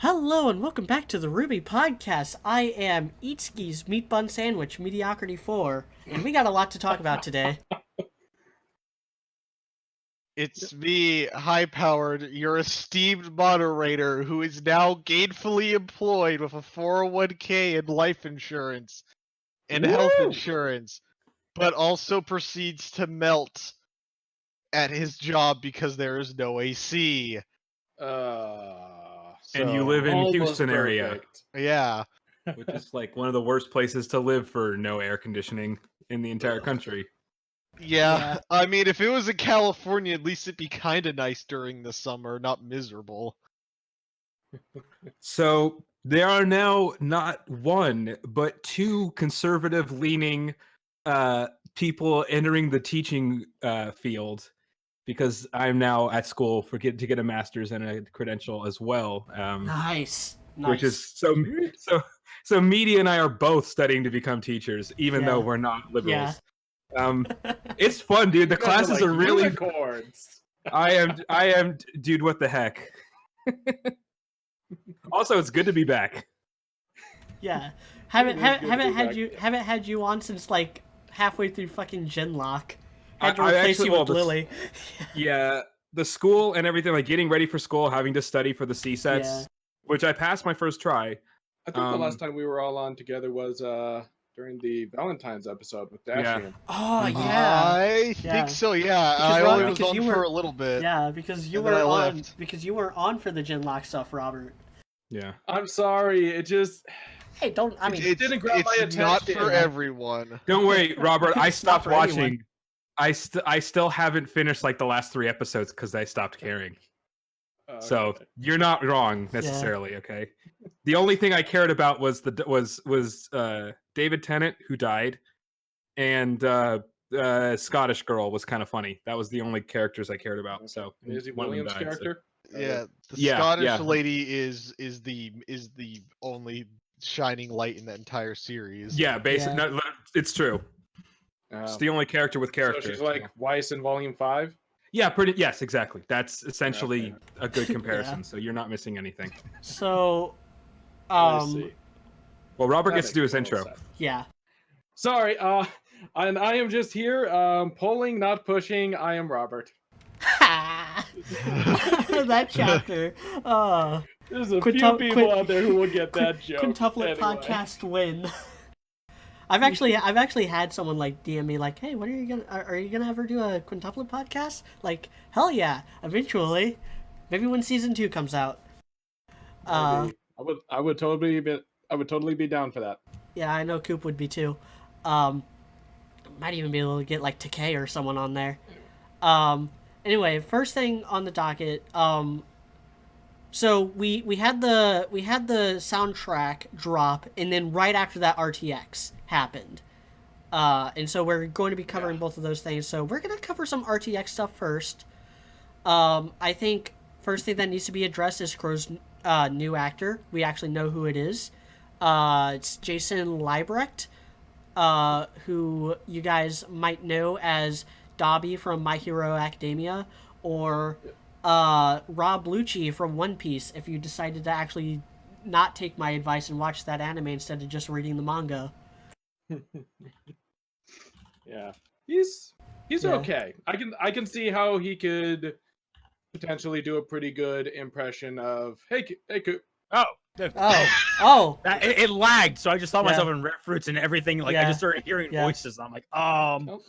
Hello and welcome back to the RWBY podcast. I am Eatski's Meat Bun Sandwich, Mediocrity 4, and we got a lot to talk about today. It's me, high-powered, your esteemed moderator, who is now gainfully employed with a 401k and life insurance and health insurance, but also proceeds to melt at his job because there is no AC. And you live in Houston area. Yeah. Which is like one of the worst places to live for no air conditioning in the entire country. Yeah, I mean, if it was in California, at least it'd be kind of nice during the summer, not miserable. So there are now not one, but two conservative-leaning people entering the teaching field, because I'm now at school to get a master's and a credential as well. Nice. Which is so. Media and I are both studying to become teachers, even though we're not liberals. Yeah. It's fun, dude. The classes are really. Unicorns. I am, dude. What the heck? Also, it's good to be back. Yeah. Haven't had you on since like halfway through fucking Genlock. Had to replace you with Lily. Yeah, the school and everything, like getting ready for school, having to study for the C-sets, which I passed my first try. I think the last time we were all on together was during the Valentine's episode with Dashian. Oh yeah, I think so. Yeah, I only was on for a little bit. Yeah, because you were on for the Genlock stuff, Robert. Yeah, I'm sorry. It just. Hey, don't. I mean, it didn't grab my attention. Not for everyone. Don't worry, Robert. I stopped watching. I still haven't finished like the last 3 episodes because I stopped caring. So you're not wrong necessarily. Okay. The only thing I cared about was David Tennant, who died, and Scottish girl was kind of funny. That was the only characters I cared about. So Maisie Williams' character. Yeah, the Scottish lady is the only shining light in the entire series. Yeah, basically, no, it's true. It's the only character with character. So she's like Weiss in Volume 5? Yeah, yes, exactly. That's essentially a good comparison, so you're not missing anything. So, well, Robert gets to do his intro. Yeah. Sorry, and I am just here, pulling, not pushing. I am Robert. That chapter. There's a few people out there who will get that joke. Quintuplet podcast win. I've actually had someone like DM me like, hey, when are you gonna ever do a quintuplet podcast? Like, hell yeah, eventually, maybe when season 2 comes out. I would totally be down for that. Yeah, I know Coop would be too. Might even be able to get like Takei or someone on there. Anyway, first thing on the docket. So we had the soundtrack drop, and then right after that RTX happened, and so we're going to be covering both of those things. So we're gonna cover some RTX stuff first. I think first thing that needs to be addressed is Crow's new actor. We actually know who it is. It's Jason Liebrecht, who you guys might know as Dobby from My Hero Academia, or Rob Lucci from One Piece, if you decided to actually not take my advice and watch that anime instead of just reading the manga. Yeah, he's okay. I can see how he could potentially do a pretty good impression of hey Coop. It lagged, so I just saw myself in red fruits and everything. Like I just started hearing voices. And I'm like, oh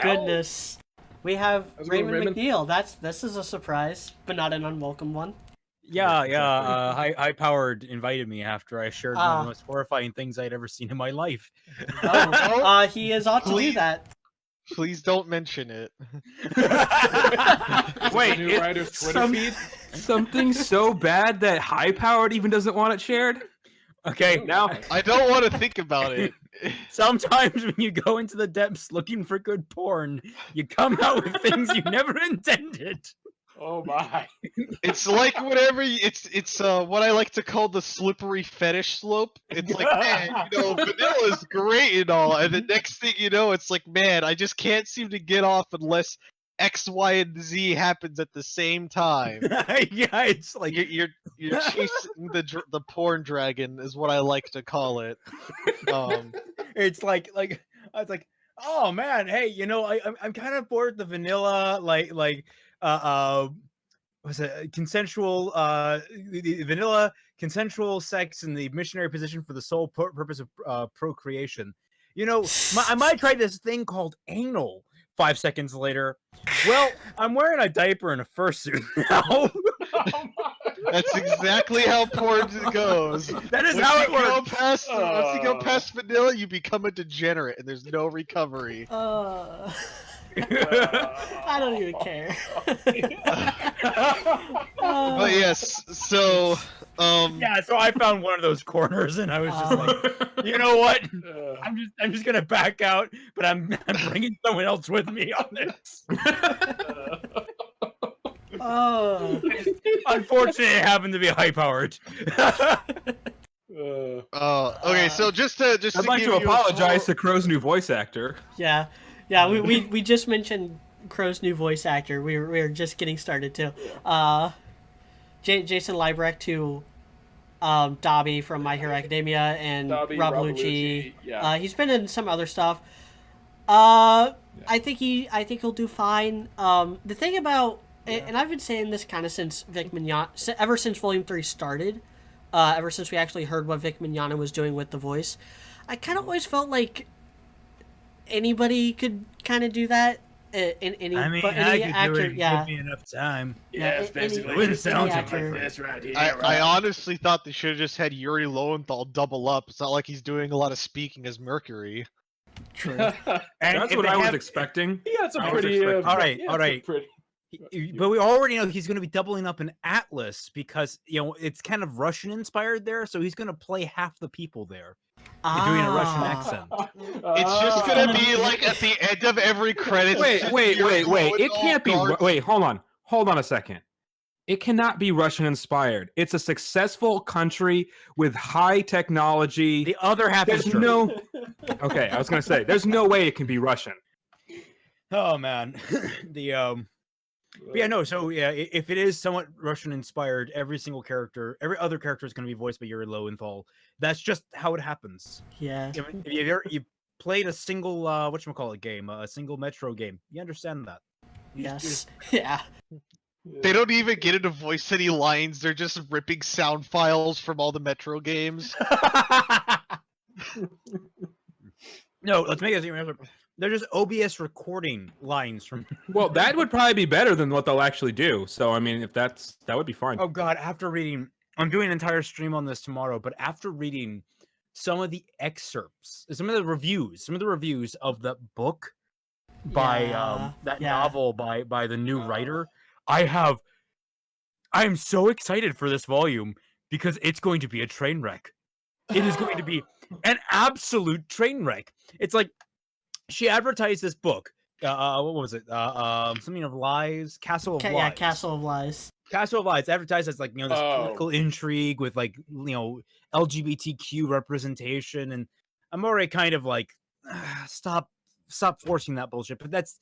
goodness. We have Raymond McNeil. This is a surprise, but not an unwelcome one. High-powered invited me after I shared one of the most horrifying things I'd ever seen in my life. He is ought to do that. Please don't mention it. Wait, new writer's Twitter feed? Something so bad that high-powered even doesn't want it shared? Okay, now I don't want to think about it. Sometimes when you go into the depths looking for good porn, you come out with things you never intended. Oh my! It's like whatever. It's what I like to call the slippery fetish slope. It's like, man, vanilla's great and all, and the next thing you know, it's like, man, I just can't seem to get off unless X, Y, and Z happens at the same time. Yeah, it's like you're You're chasing the porn dragon is what I like to call it. It's like I was like, oh man, hey, I'm kind of bored with the vanilla was it consensual the vanilla consensual sex in the missionary position for the sole purpose of procreation. I might try this thing called anal. 5 seconds later, well, I'm wearing a diaper and a fursuit now. That's exactly how porn goes. That is how it works. Once you go past vanilla, you become a degenerate, and there's no recovery. I don't even care. But yes, so Yeah, so I found one of those corners, and I was just like, you know what? I'm just gonna back out, but I'm bringing someone else with me on this. Unfortunately, it happened to be high powered. okay, so just to I'd like give to you apologize to Crow's new voice actor. Yeah, we just mentioned Crow's new voice actor. We were just getting started too. Jason Liebrecht to Dobby from My Hero Academia and Dobby, Rob Rob Lucci. Lucci, yeah. He's been in some other stuff. I think he'll do fine. The thing about and I've been saying this kind of since Vic Mignogna, ever since Volume 3 started, ever since we actually heard what Vic Mignogna was doing with the voice, I kind of always felt like anybody could kind of do that. Any actor, give me enough time. It's basically any just something actor. like this right here. I honestly thought they should have just had Yuri Lowenthal double up. It's not like he's doing a lot of speaking as Mercury. True. That's what I was expecting. He had some I was pretty. expecting- All right, he had all some right. pretty- But we already know he's going to be doubling up in Atlas because it's kind of Russian inspired there, so he's going to play half the people there, doing a Russian accent. It's just gonna be like at the end of every credit. Wait. It can't be. Wait, hold on a second. It cannot be Russian inspired. It's a successful country with high technology. The other half is There's true. no. Okay, I was gonna say there's no way it can be Russian. Oh man, But yeah, no. So yeah, if it is somewhat Russian inspired, every other character is going to be voiced by Yuri Lowenthal. That's just how it happens. Yeah. If you played a single whatchamacallit game, a single Metro game, you understand that. Yes. Yeah. They don't even get into voice any lines. They're just ripping sound files from all the Metro games. No, let's make it even. They're just OBS recording lines from. Well, that would probably be better than what they'll actually do. So, I mean, if that would be fine. Oh God! After reading, I'm doing an entire stream on this tomorrow. But after reading some of the excerpts, some of the reviews of the book by novel by the new writer, I am so excited for this volume because it's going to be a train wreck. It is going to be an absolute train wreck. It's like. She advertised this book. What was it? Something of Lies, Castle of Lies. Yeah, Castle of Lies. Castle of Lies advertised as like this political intrigue with like LGBTQ representation, and I'm already kind of like, stop forcing that bullshit. But that's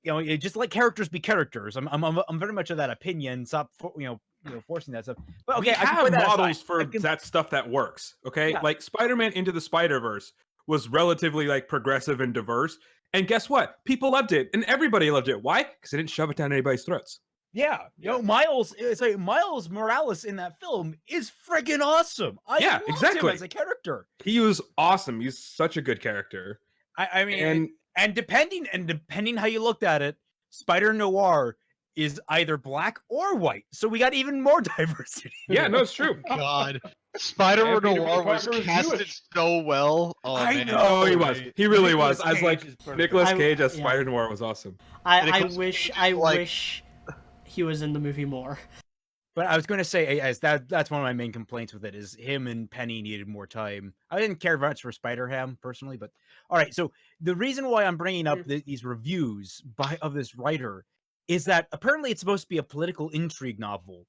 just let characters be characters. I'm very much of that opinion. Stop forcing that stuff. But okay, we have models for that that stuff that works. Okay, Yeah. like Spider-Man Into the Spider-Verse was relatively like progressive and diverse, and guess what? People loved it, and everybody loved it. Why? Because they didn't shove it down anybody's throats. Yeah, Miles. It's like Miles Morales in that film is friggin' awesome. I loved exactly. him as a character. He was awesome. He's such a good character. I mean, and depending how you looked at it, Spider Noir is either black or white, so we got even more diversity. Yeah, no, it's true. God, Spider Noir was Parker was casted Jewish. so well. Oh, I man. know. Oh, he was. He really Nicolas was. I was Cage like, is perfect. Nicolas Cage as yeah. Spider Noir was awesome. I like- wish he was in the movie more. But I was going to say, as that's one of my main complaints with it is him and Penny needed more time. I didn't care much for Spider-Ham personally, but all right. So the reason why I'm bringing up these reviews of this writer is that apparently it's supposed to be a political intrigue novel,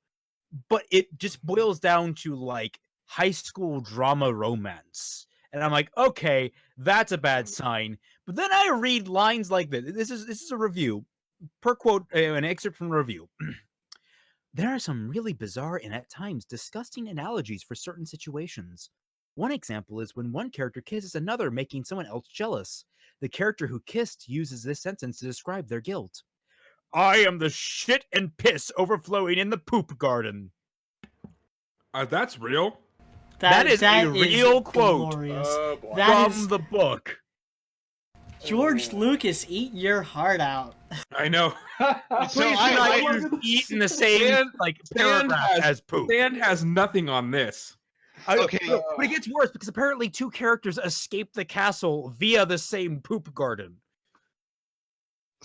but it just boils down to like high school drama romance. And I'm like, okay, that's a bad sign. But then I read lines like this. This is a review, per quote, an excerpt from the review. There are some really bizarre and at times disgusting analogies for certain situations. One example is when one character kisses another, making someone else jealous. The character who kissed uses this sentence to describe their guilt. I am the shit and piss overflowing in the poop garden. That's real. That is a real quote glorious. Oh boy. That from is the book. George Lucas, eat your heart out. I know. Please do not use eat in the same paragraph as poop. Stan has nothing on this. Okay. No, but it gets worse because apparently two characters escape the castle via the same poop garden.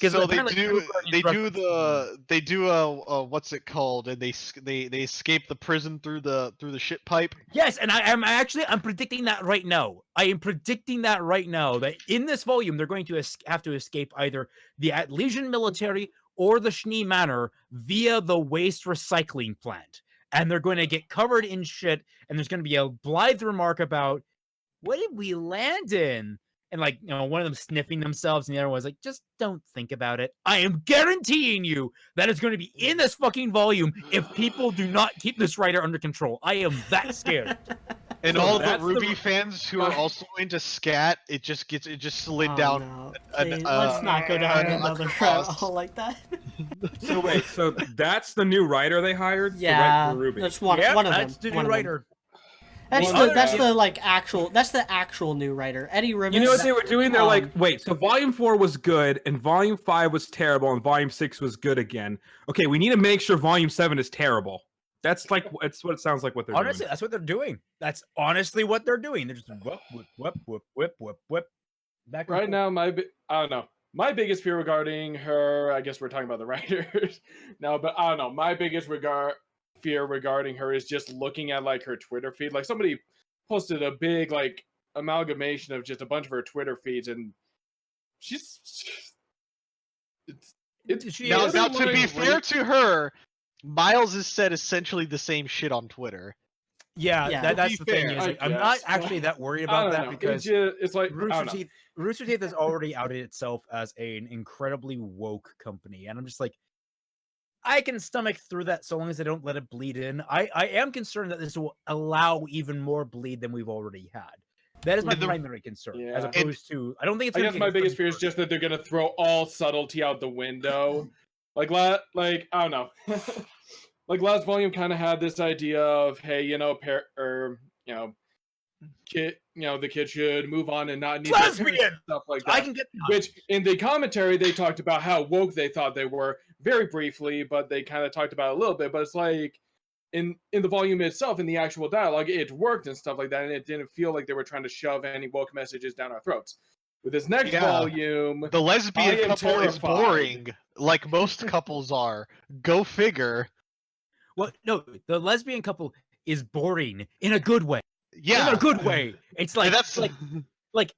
So they do a what's it called, and they escape the prison through the shit pipe. Yes, and I'm predicting that right now. I am predicting that right now that in this volume they're going to have to escape either the Atlesian military or the Schnee Manor via the waste recycling plant, and they're going to get covered in shit. And there's going to be a blithe remark about what did we land in. And one of them sniffing themselves, and the other one's like, just don't think about it. I am guaranteeing you that it's going to be in this fucking volume if people do not keep this writer under control. I am that scared. And So all the that's RWBY fans who are also into scat, it just slid down. No. an- Let's not go down a another cross. rabbit hole like that. So wait, so that's the new writer they hired Yeah, to write for RWBY. that's one of them. That's the one new of them. writer. That's One the other- the actual new writer, Eddie Rivers. You know what they were doing? They're like, Um, wait, so volume 4 was good, and volume 5 was terrible, and volume 6 was good again. Okay, we need to make sure volume 7 is terrible. That's what it sounds like what they're Honestly, doing. that's what they're doing. That's honestly what they're doing. They're just whip. Back and Right forth. now, I don't know. My biggest fear regarding her, I guess we're talking about the writers now, but I don't know. My biggest fear regarding her is just looking at her Twitter feed. Like somebody posted a big amalgamation of just a bunch of her Twitter feeds, and she's Now, to be fair to her, Miles has said essentially the same shit on Twitter. Yeah. That's the thing. fair, Is I I'm not guess. actually that worried I about don't that know. because it's like I don't know. Rooster Teeth has already outed itself as an incredibly woke company, and I'm just like, I can stomach through that so long as they don't let it bleed in. I am concerned that this will allow even more bleed than we've already had. That is my primary concern, as Yeah. opposed to I don't think it's. I gonna guess be my biggest fear confirmed is just that they're gonna throw all subtlety out the window. I don't know. Last volume kind of had this idea of, hey, kid, the kid should move on and not need their parents lesbian and stuff like that. I can get Which in the commentary they talked about how woke they thought they were very briefly, but they kind of talked about it a little bit. But it's like in the volume itself, in the actual dialogue, it worked and stuff like that, and it didn't feel like they were trying to shove any woke messages down our throats. With this next volume, The I lesbian am couple is terrified. boring, like most couples are. Go figure. Well, no, the lesbian couple is boring in a good way. Yeah, In a good way. It's like that's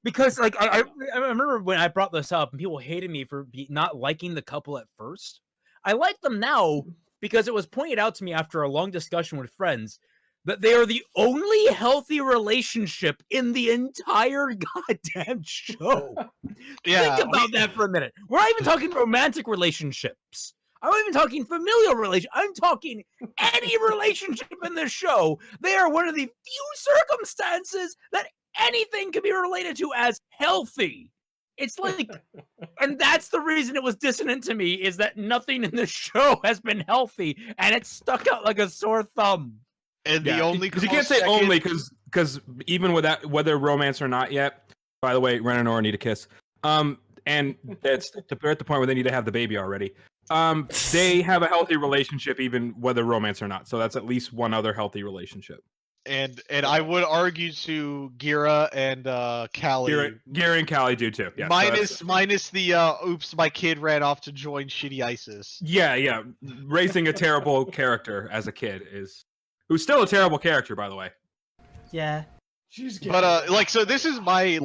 because I remember when I brought this up and people hated me for not liking the couple at first. I like them now because it was pointed out to me after a long discussion with friends that they are the only healthy relationship in the entire goddamn show. yeah. Think about that for a minute. We're not even talking romantic relationships. I'm not even talking familial relation. I'm talking any relationship in this show. They are one of the few circumstances that anything can be related to as healthy. It's like, and that's the reason it was dissonant to me, is that nothing in the show has been healthy, and it stuck out like a sore thumb. And the only because you can't say close only second- because even with that, whether romance or not yet. By the way, Ren and Nora need a kiss. And that's they're at the point where they need to have the baby already. They have a healthy relationship even whether romance or not. So that's at least one other healthy relationship. and I would argue to Gira and Callie. Gary and Callie do too. Yeah, so minus the oops, my kid ran off to join shitty ISIS. yeah. Raising a terrible character as a kid who's still a terrible character, by the way. Yeah. But so this is my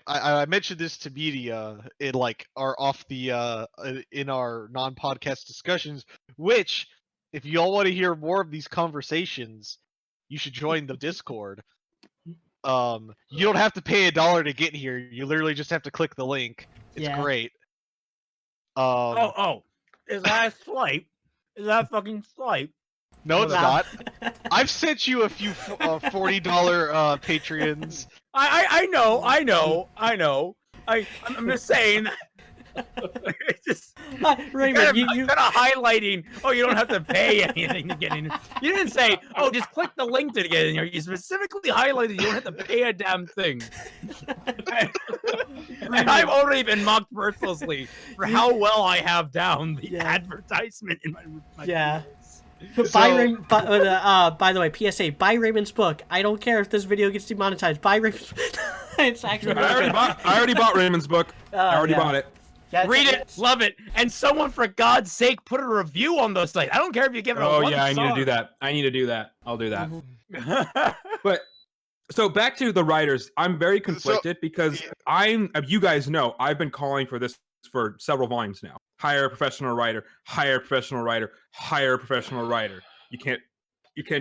I mentioned this to media in in our non-podcast discussions, which if y'all want to hear more of these conversations, you should join the Discord. You don't have to pay $1 to get here. You literally just have to click the link. It's Yeah. great. His last flight Is that fucking slight? No, it's Nah. not. I've sent you a few $40 Patreons. I know. I'm just saying. It's just Raymond, kind of highlighting. Oh, you don't have to pay anything to get in. You didn't say, oh, just click the link to get in here. You specifically highlighted you don't have to pay a damn thing. And I've already been mocked mercilessly for how well I have down the advertisement in my Yeah. videos. By the way, PSA, buy Raymond's book. I don't care if this video gets demonetized. Buy Raymond's It's actually I already bought Raymond's book. I already bought it. Yeah, Read it, love it, and someone, for God's sake, put a review on those sites. I don't care if you give it a 1 I need to star. do that. I need to do that. I'll do that. Mhm. But so back to the writers, I'm very conflicted because you guys know, I've been calling for this for several volumes now. Hire a professional writer, hire a professional writer, hire a professional writer. You can't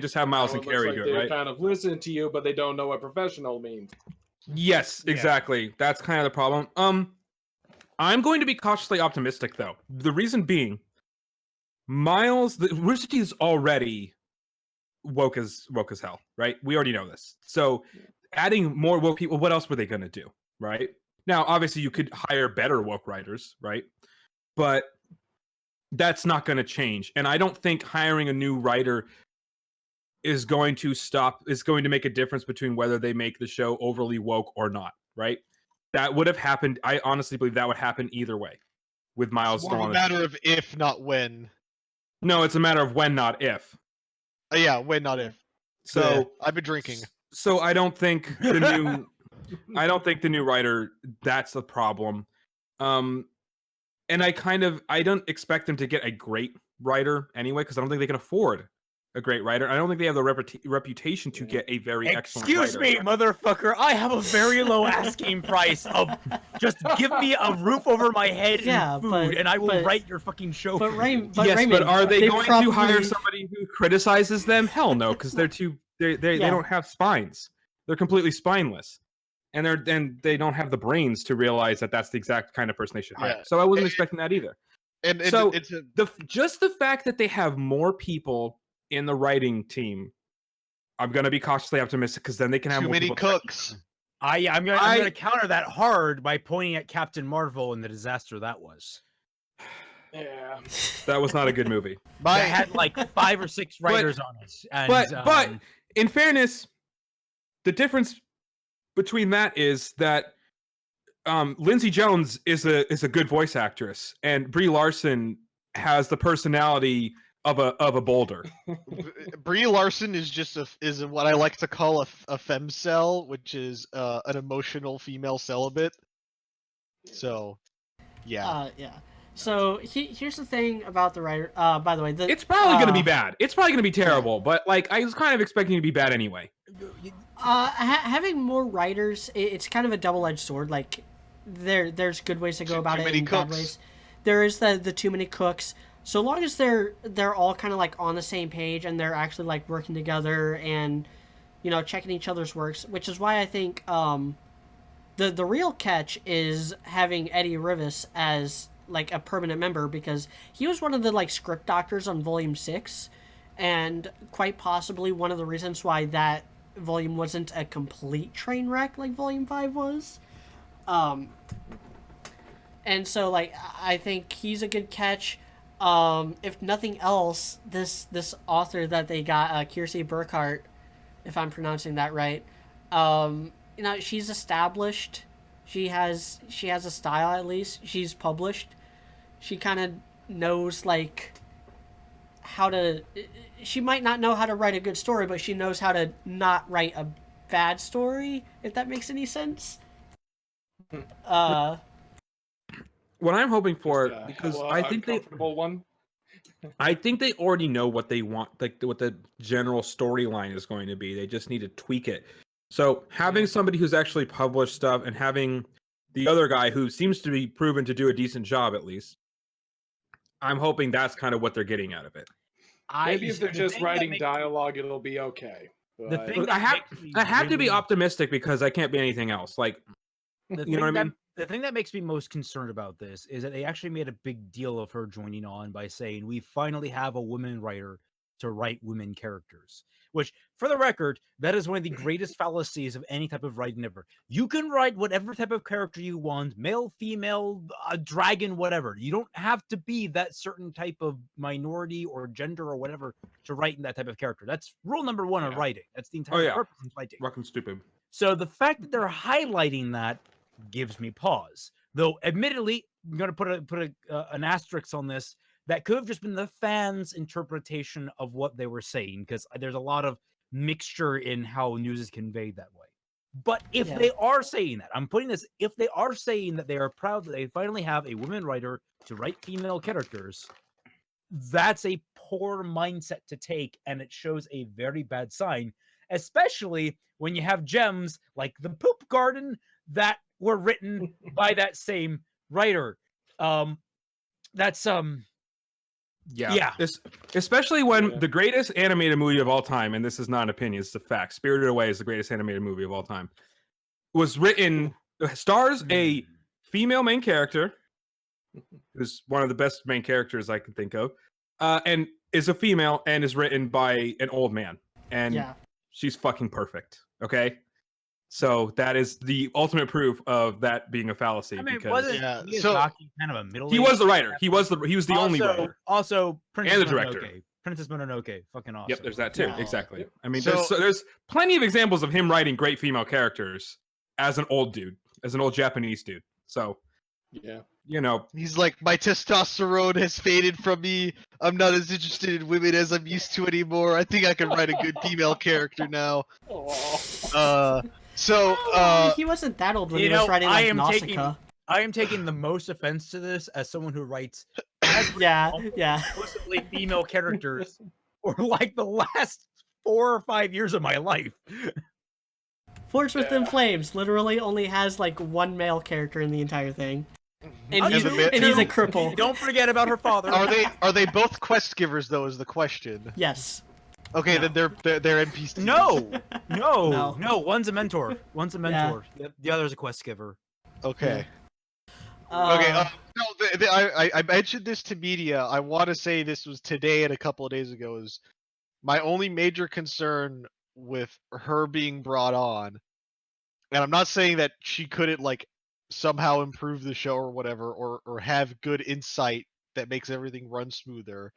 just have Miles and Carrie do it, They right? kind of listen to you, but they don't know what professional means. Yes, exactly. That's kind of the problem. I'm going to be cautiously optimistic, though. The reason being, Miles, the Rooster Teeth is already woke as hell, right? We already know this. So, adding more woke people, what else were they going to do, right? Now, obviously, you could hire better woke writers, right? But that's not going to change. And I don't think hiring a new writer is going to make a difference between whether they make the show overly woke or not, right? That would have happened. I honestly believe that would happen either way with Miles It's still more on a the matter of if, not when. No, it's a matter of when, not if. Yeah, when, not if. So I've been drinking. So I don't think the new writer, that's the problem. And I don't expect them to get a great writer anyway, because I don't think they can afford a great writer. I don't think they have the reputation to get a very excellent writer. Excuse me, motherfucker. I have a very low asking price of just give me a roof over my head and food, and I will write your fucking show. But for Raymond, you. But are they going to hire somebody who criticizes them? Hell no, because they don't have spines. They're completely spineless, and they don't have the brains to realize that that's the exact kind of person they should hire. So I wasn't expecting that either. And so just the fact that they have more people in the writing team, I'm gonna be cautiously optimistic because then they can have too more many cooks. I'm gonna counter that hard by pointing at Captain Marvel and the disaster that was. Yeah, that was not a good movie. That had like 5 or 6 writers on it. And, but in fairness, the difference between that is that Lindsay Jones is a good voice actress, and Brie Larson has the personality of a boulder. Brie Larson is just is what I like to call a femcel, which is an emotional female celibate. So, yeah. So here's the thing about the writer. By the way, it's probably going to be bad. It's probably going to be terrible. But like, I was kind of expecting it to be bad anyway. Having more writers, it's kind of a double-edged sword. Like, there's good ways to go about it and bad ways. There is the too many cooks. So long as they're all kind of like on the same page and they're actually like working together and, you know, checking each other's works, which is why I think the real catch is having Eddie Rivas as like a permanent member, because he was one of the like script doctors on Volume 6, and quite possibly one of the reasons why that volume wasn't a complete train wreck like Volume 5 was. And so like I think he's a good catch. If nothing else, this author that they got, Kiersey Burkhart, if I'm pronouncing that right, you know, she's established. She has a style, at least. She's published. She kind of knows like how to. She might not know how to write a good story, but she knows how to not write a bad story. If that makes any sense. What I'm hoping for, because I think I think they already know what they want, like what the general storyline is going to be. They just need to tweak it. So having somebody who's actually published stuff and having the other guy who seems to be proven to do a decent job, at least, I'm hoping that's kind of what they're getting out of it. Maybe if they're just writing dialogue, it'll be okay. I have to be optimistic because I can't be anything else. Like, you know what I mean? the thing that makes me most concerned about this is that they actually made a big deal of her joining on by saying we finally have a woman writer to write women characters, which, for the record, that is one of the greatest fallacies of any type of writing ever. You can write whatever type of character you want, male, female, dragon, whatever. You don't have to be that certain type of minority or gender or whatever to write in that type of character. That's rule number one of writing. That's the entire purpose of writing. Fucking stupid. So the fact that they're highlighting that gives me pause. Though, admittedly, I'm going to put an asterisk on this. That could have just been the fans' interpretation of what they were saying, because there's a lot of mixture in how news is conveyed that way. But if they are saying that, I'm putting this, if they are saying that they are proud that they finally have a woman writer to write female characters, that's a poor mindset to take, and it shows a very bad sign, especially when you have gems like the Poop Garden that were written by that same writer. Yeah. Especially when the greatest animated movie of all time, and this is not an opinion, it's a fact. Spirited Away is the greatest animated movie of all time. Was written, stars a female main character, who's one of the best main characters I can think of, and is a female and is written by an old man. And she's fucking perfect. Okay? So that is the ultimate proof of that being a fallacy. I mean, because wasn't Miyazaki kind of a middle? He was the writer. He was the only writer. Also, Princess and the director. Princess Mononoke, fucking awesome. Yep, there's that too. Exactly. I mean, there's plenty of examples of him writing great female characters as an old dude, as an old Japanese dude. So, you know, he's like, my testosterone has faded from me. I'm not as interested in women as I'm used to anymore. I think I can write a good female character now. So, he wasn't that old when he was writing like Nausicaa. I am taking the most offense to this as someone who writes exclusively female characters for like the last 4 or 5 years of my life. Force Within Flames literally only has like one male character in the entire thing. And he's a cripple. Don't forget about her father. Are they both quest givers though, is the question. Yes. Okay, then they're NPCs. No. One's a mentor. The other's a quest giver. Okay. I mentioned this to media. I want to say this was today and a couple of days ago. Is my only major concern with her being brought on, and I'm not saying that she couldn't like somehow improve the show or whatever, or have good insight that makes everything run smoother.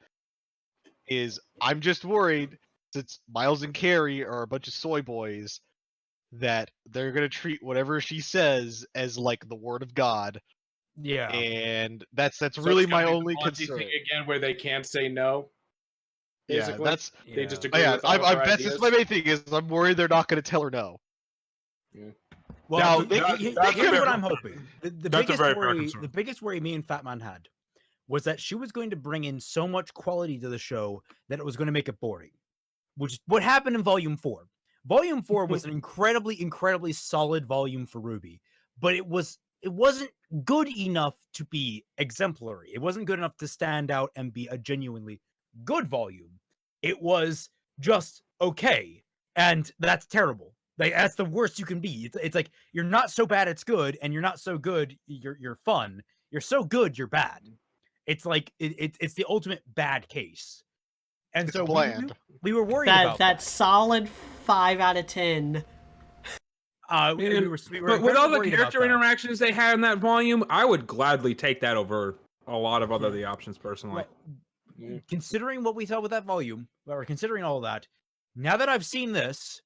Is I'm just worried, since Miles and Carrie are a bunch of soy boys, that they're gonna treat whatever she says as like the word of God. Yeah, and that's really my only concern. Thing again, where they can't say no. Basically. Yeah, that's they just agree with all of her that's ideas. just my main thing is I'm worried they're not going to tell her no. Yeah. Well, here's what I'm hoping. The biggest worry me and Fat Man had was that she was going to bring in so much quality to the show that it was going to make it boring, which is what happened in Volume 4. Volume 4 was an incredibly solid volume for RWBY, but it wasn't good enough to be exemplary. It wasn't good enough to stand out and be a genuinely good volume. It was just okay, and that's terrible. Like, that's the worst you can be. It's like you're not so bad it's good, and you're not so good you're fun. You're so good you're bad. It's like it's the ultimate bad case. And so we were worried about that solid 5 out of 10. But with all the character interactions they had in that volume, I would gladly take that over a lot of other the options personally. Well, considering what we saw with that volume, or considering all that, now that I've seen this,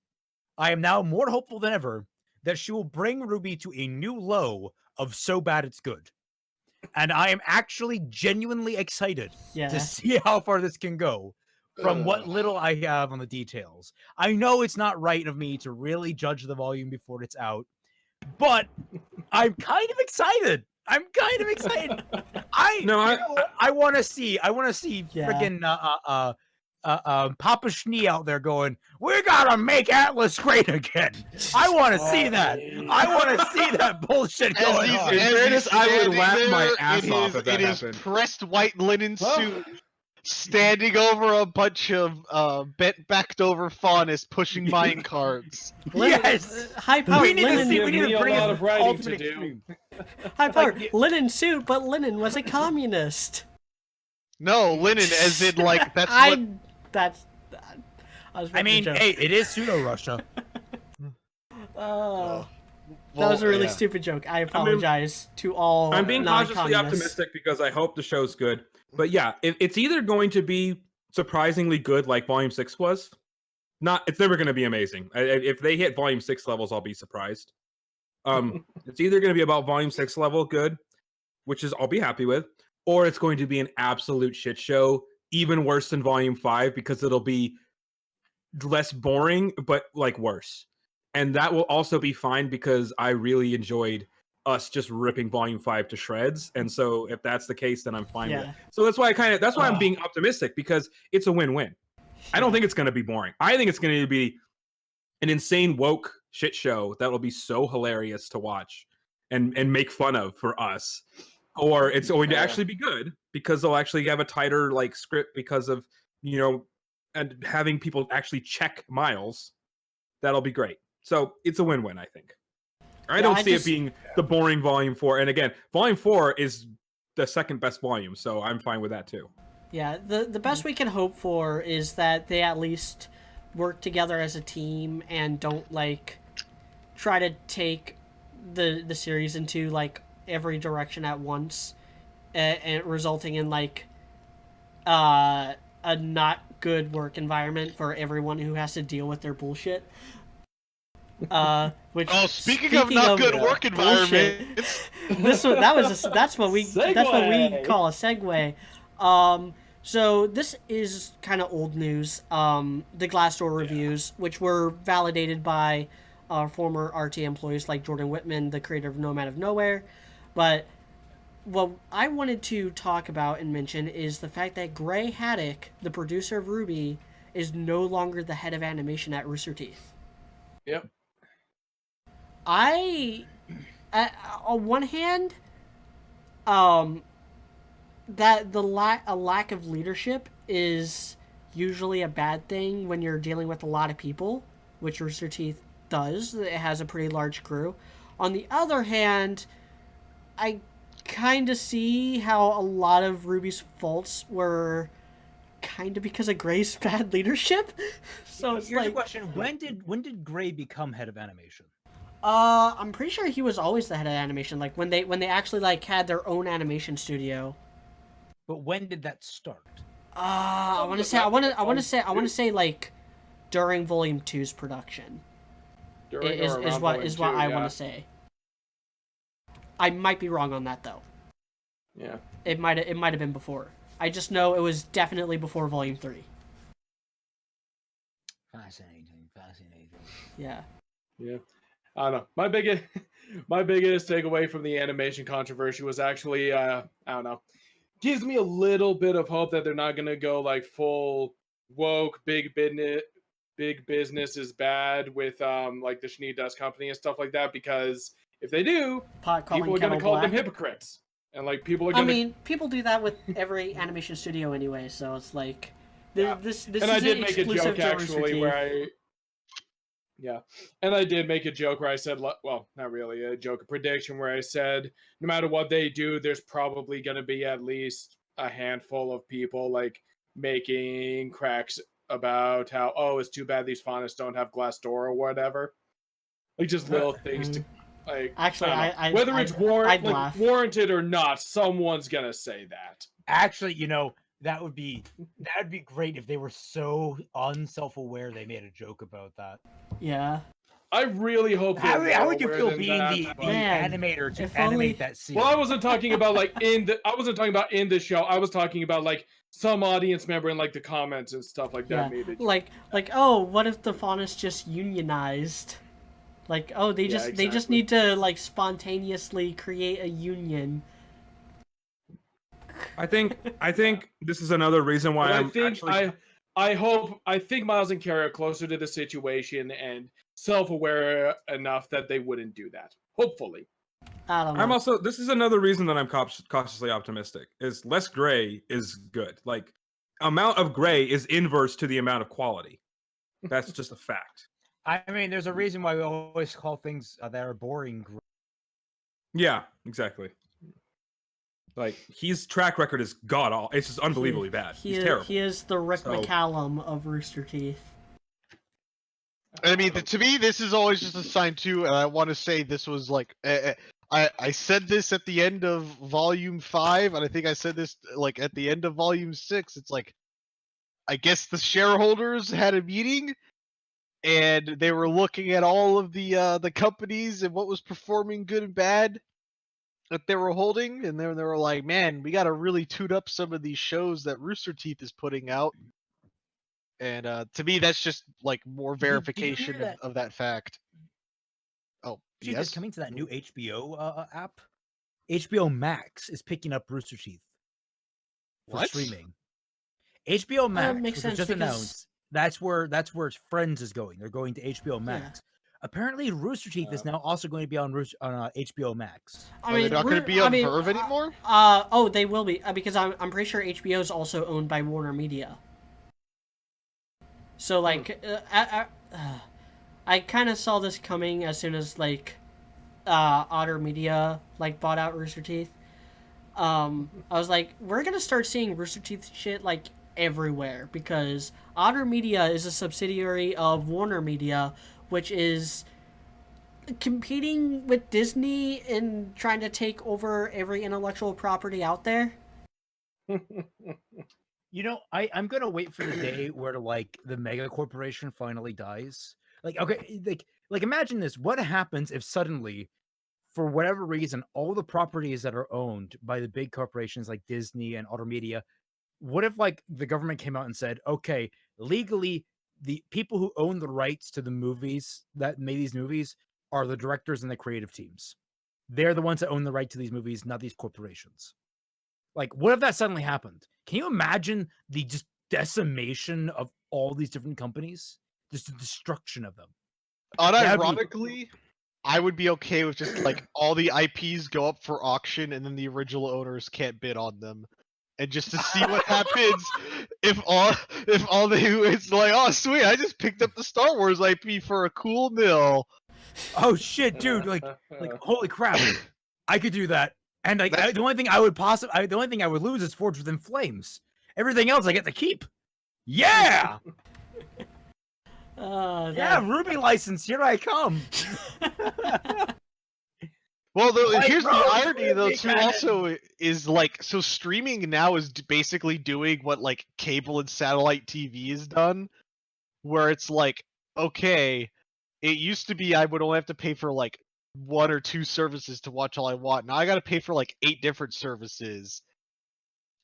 I am now more hopeful than ever that she will bring RWBY to a new low of so bad it's good. And I am actually genuinely excited to see how far this can go from what little I have on the details. I know it's not right of me to really judge the volume before it's out, but I'm kind of excited. I want to see freaking Papa Schnee out there going, we gotta make Atlas great again. I want to see that. I want to see that bullshit going on. In fairness, I would laugh my ass off if that happened. happened. Pressed white linen suit, standing over a bunch of bent backed over faunists pushing mine carts. Yes! High power We need to linen. see. We need Give me to a bring lot it of to writing ultimate to do. extreme. High power Like, linen suit, but Lenin was a communist. No, linen, as in like that's I what. that's. I was I making a mean, joke. hey, it is pseudo Russia. That Well, was a really yeah. stupid joke. I apologize to all I'm being cautiously non-communists. optimistic because I hope the show's good. But yeah, it's either going to be surprisingly good like Volume 6 was. It's never going to be amazing. If they hit Volume 6 levels, I'll be surprised. It's either going to be about Volume 6 level good, which is I'll be happy with, or it's going to be an absolute shit show, even worse than Volume 5 because it'll be less boring but like worse. And that will also be fine because I really enjoyed us just ripping Volume 5 to shreds. And so if that's the case, then I'm fine with it. Yeah. So that's why I'm being optimistic because it's a win-win. I don't think it's going to be boring. I think it's going to be an insane woke shit show that will be so hilarious to watch and make fun of for us. Or it's going to actually be good because they'll actually have a tighter like script because of, and having people actually check miles. That'll be great. So it's a win-win, I think. I don't see it being the boring Volume 4. And again, Volume 4 is the second best volume, so I'm fine with that too. Yeah, the best we can hope for is that they at least work together as a team and don't like try to take the series into like every direction at once, and resulting in like a not good work environment for everyone who has to deal with their bullshit. Which Speaking of not good work environments, that's what we call a segue. So this is kind of old news. The Glassdoor reviews, which were validated by former RT employees like Jordan Whitman, the creator of Nomad of Nowhere. But what I wanted to talk about and mention is the fact that Gray Haddock, the producer of RWBY, is no longer the head of animation at Rooster Teeth. Yep. On one hand, that a lack of leadership is usually a bad thing when you're dealing with a lot of people, which Rooster Teeth does. It has a pretty large crew. On the other hand, I kind of see how a lot of RWBY's faults were kind of because of Gray's bad leadership. So it's Here's like, a question: when did Gray become head of animation? I'm pretty sure he was always the head of animation. Like when they actually like had their own animation studio. But when did that start? I want to say like during Volume 2's production. Is what I want to say. I might be wrong on that though. Yeah. It might have been before. I just know it was definitely before Volume 3. Fascinating. Yeah. Yeah. I don't know. My biggest takeaway from the animation controversy was actually I don't know. Gives me a little bit of hope that they're not gonna go like full woke big business is bad with like the Shnee Dust Company and stuff like that, because if they do, people are gonna call them hypocrites. And like people are gonna, I mean, people do that with every animation studio anyway, so it's like this and I did make a joke actually where I did make a joke where I said, well, not really a joke, a prediction where I said, no matter what they do, there's probably going to be at least a handful of people like making cracks about how, oh, it's too bad these faunists don't have Glassdoor or whatever. Like just little things to like. Actually, whether it's warranted or not, someone's gonna say that. Actually, that would be great if they were so unself-aware they made a joke about that. Yeah. I really hope. How would you feel being the animator to animate that scene? Well, I wasn't talking about like in the show. I was talking about like some audience member in like the comments and stuff like that. Yeah. Like oh, what if the faunists just unionized? Like oh, they just need to like spontaneously create a union. I think this is another reason why I think Miles and Carrie are closer to the situation and self-aware enough that they wouldn't do that. Hopefully. I don't know. This is another reason that I'm cautiously optimistic. Is less Gray is good. Like amount of gray is inverse to the amount of quality. That's just a fact. I mean, there's a reason why we always call things that are boring gray. Yeah, exactly. Like his track record is god awful. It's just unbelievably bad. He's terrible. He is the Rick So- McCallum of Rooster Teeth. I mean, to me, this is always just a sign too, and I want to say this was like, I said this at the end of Volume 5, and I think I said this like at the end of Volume 6. It's like, I guess the shareholders had a meeting, and they were looking at all of the companies and what was performing good and bad that they were holding, and then they were like, man, we got to really tune up some of these shows that Rooster Teeth is putting out. And to me, that's just like more Did you hear verification that? of that fact. Oh, Teeth yes. is coming to that new HBO app. HBO Max is picking up Rooster Teeth for What? streaming. HBO Max, makes which was sense just because- announced. That's where Friends is going. They're going to HBO Max. Apparently, Rooster Teeth is now also going to be on HBO Max. Are they not going to be on Verve anymore? Oh, they will be because I'm pretty sure HBO is also owned by Warner Media. So like, I kind of saw this coming as soon as like, Otter Media like bought out Rooster Teeth. I was like, we're gonna start seeing Rooster Teeth shit like everywhere because Otter Media is a subsidiary of Warner Media, which is competing with Disney and trying to take over every intellectual property out there. You know, I'm gonna wait for the day where like the mega corporation finally dies. Like, okay, like imagine this. What happens if suddenly, for whatever reason, all the properties that are owned by the big corporations like Disney and Otter Media, what if like the government came out and said, okay, legally, the people who own the rights to the movies that made these movies are the directors and the creative teams. They're the ones that own the right to these movies, not these corporations. Like, what if that suddenly happened? Can you imagine the just decimation of all these different companies? Just the destruction of them. Unironically, I would be okay with just like all the IPs go up for auction and then the original owners can't bid on them. And just to see what happens if all they do is like, oh sweet, I just picked up the Star Wars IP for a cool nil. Oh shit, dude! Like holy crap! I could do that. And like the only thing I would lose is Forged Within Flames. Everything else I get to keep. Yeah, yeah, RWBY license. Here I come. Well, White here's the Rose, irony, though, RWBY too. cannon. Also, is like so streaming now is basically doing what like cable and satellite TV is done, where it's like, okay, it used to be I would only have to pay for like 1 or 2 services to watch all I want. Now I got to pay for like 8 different services,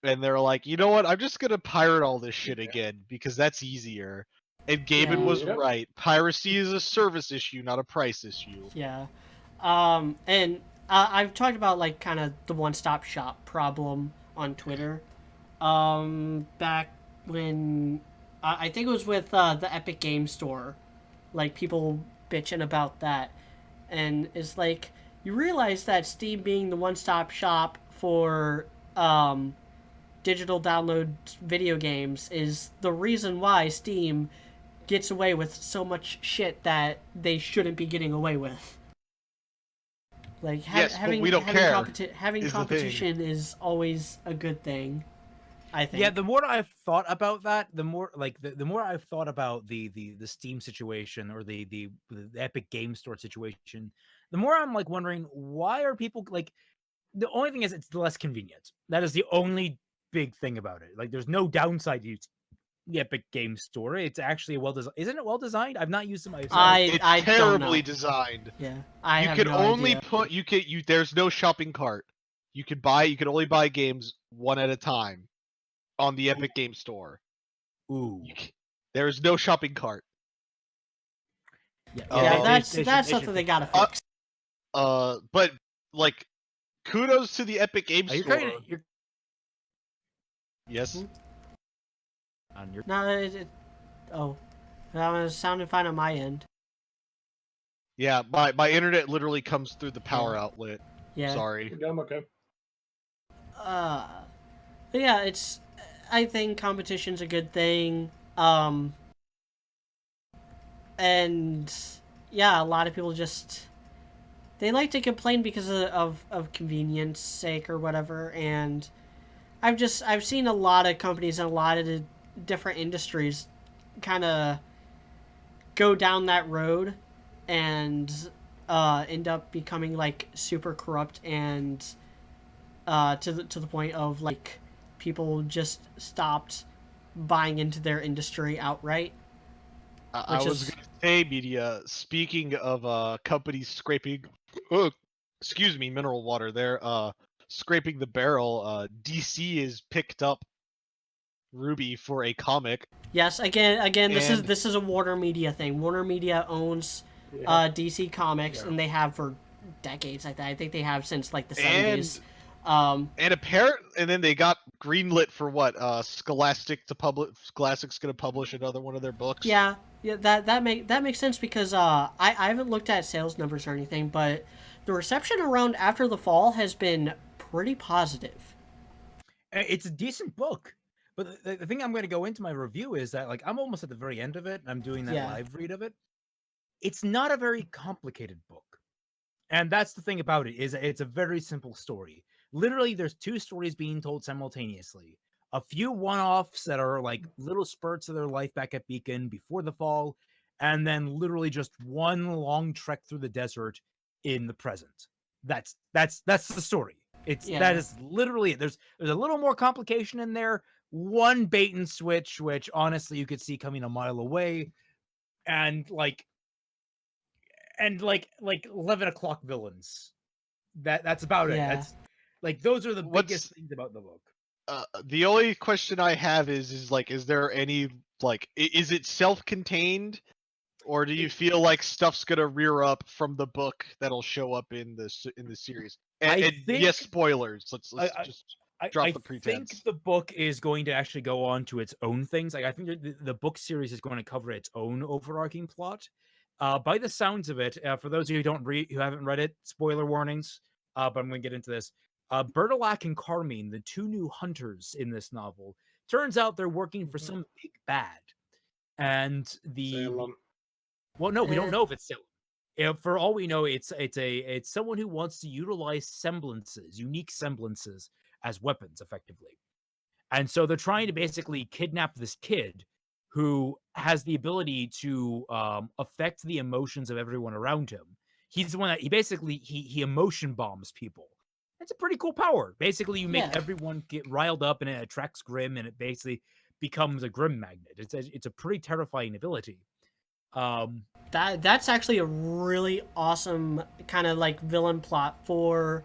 and they're like, you know what? I'm just gonna pirate all this shit again because that's easier. And Gabin was Yep. right. Piracy is a service issue, not a price issue. Yeah. And I've talked about like kind of the one-stop shop problem on Twitter. Back when I think it was with the Epic Game Store, like people bitching about that, and it's like you realize that Steam being the one-stop shop for digital download video games is the reason why Steam gets away with so much shit that they shouldn't be getting away with. Like Yes, but having we don't care, having is the competition is always a good thing, I think. Yeah, the more I've thought about that, the more like the more I've thought about the Steam situation or the Epic Game Store situation, the more I'm like wondering why are people like. The only thing is it's less convenient. That is the only big thing about it. Like, there's no downside to the Epic Game Store. It's actually well designed. Isn't it well designed? I've not used it myself. It's I don't terribly know. designed. Yeah, I You have can no only idea. there's no shopping cart. You can only buy games one at a time on the Epic Game Store. Ooh. There's no shopping cart. Yeah, that's they that's should something they fix gotta that. fix. But like, kudos to the Epic Game Are you Store. you're Yes. on your No, oh, that was sounding fine on my end. Yeah, my internet literally comes through the power outlet. Yeah. Sorry. Yeah, I'm okay. But yeah, it's I think competition's a good thing. And yeah, a lot of people just they like to complain because of convenience sake or whatever. And I've seen a lot of companies and a lot of the different industries kind of go down that road and end up becoming like super corrupt and to the point of like people just stopped buying into their industry outright. I Which was is gonna say, media. Speaking of companies scraping, oh, excuse me, mineral water. There, scraping the barrel. DC is picked up Ruby for a comic, yes, again, and this is a Warner Media thing. Warner Media owns Yeah. DC Comics, Yeah. and they have for decades. I think they have since like the and 70s. and then they got greenlit for what? Scholastic's gonna publish another one of their books. Yeah, that makes sense because I haven't looked at sales numbers or anything, but the reception around After the Fall has been pretty positive. It's a decent book. But the thing I'm going to go into my review is that like I'm almost at the very end of it. I'm doing that Yeah. live read of it. It's not a very complicated book. And that's the thing about it is it's a very simple story. Literally there's two stories being told simultaneously. A few one-offs that are like little spurts of their life back at Beacon before the fall, and then literally just one long trek through the desert in the present. That's the story. That Yeah. is literally it. There's a little more complication in there. One bait and switch, which honestly you could see coming a mile away, and like 11 o'clock villains. That's about it. Yeah. That's like those are the biggest What's things about the book. the only question I have is like, is there any like, is it self-contained, or do you feel like stuff's gonna rear up from the book that'll show up in the series? I And think yes, spoilers. Let's I, just drop I the think pretense. the book is going to actually go on to its own things. Like I think the book series is going to cover its own overarching plot. By the sounds of it, for those of you who haven't read it, spoiler warnings. But I'm going to get into this. Bertilac and Carmine, the two new hunters in this novel, turns out they're working for some big bad, and Salem. well, no, we don't Eh. know if it's Salem. For all we know, it's someone who wants to utilize unique semblances as weapons, effectively. And so they're trying to basically kidnap this kid who has the ability to affect the emotions of everyone around him. He's the one that he emotion bombs people. It's a pretty cool power. Basically, you make Yeah. everyone get riled up, and it attracts Grim, and it basically becomes a Grim magnet. It's a pretty terrifying ability. That's actually a really awesome kind of like villain plot for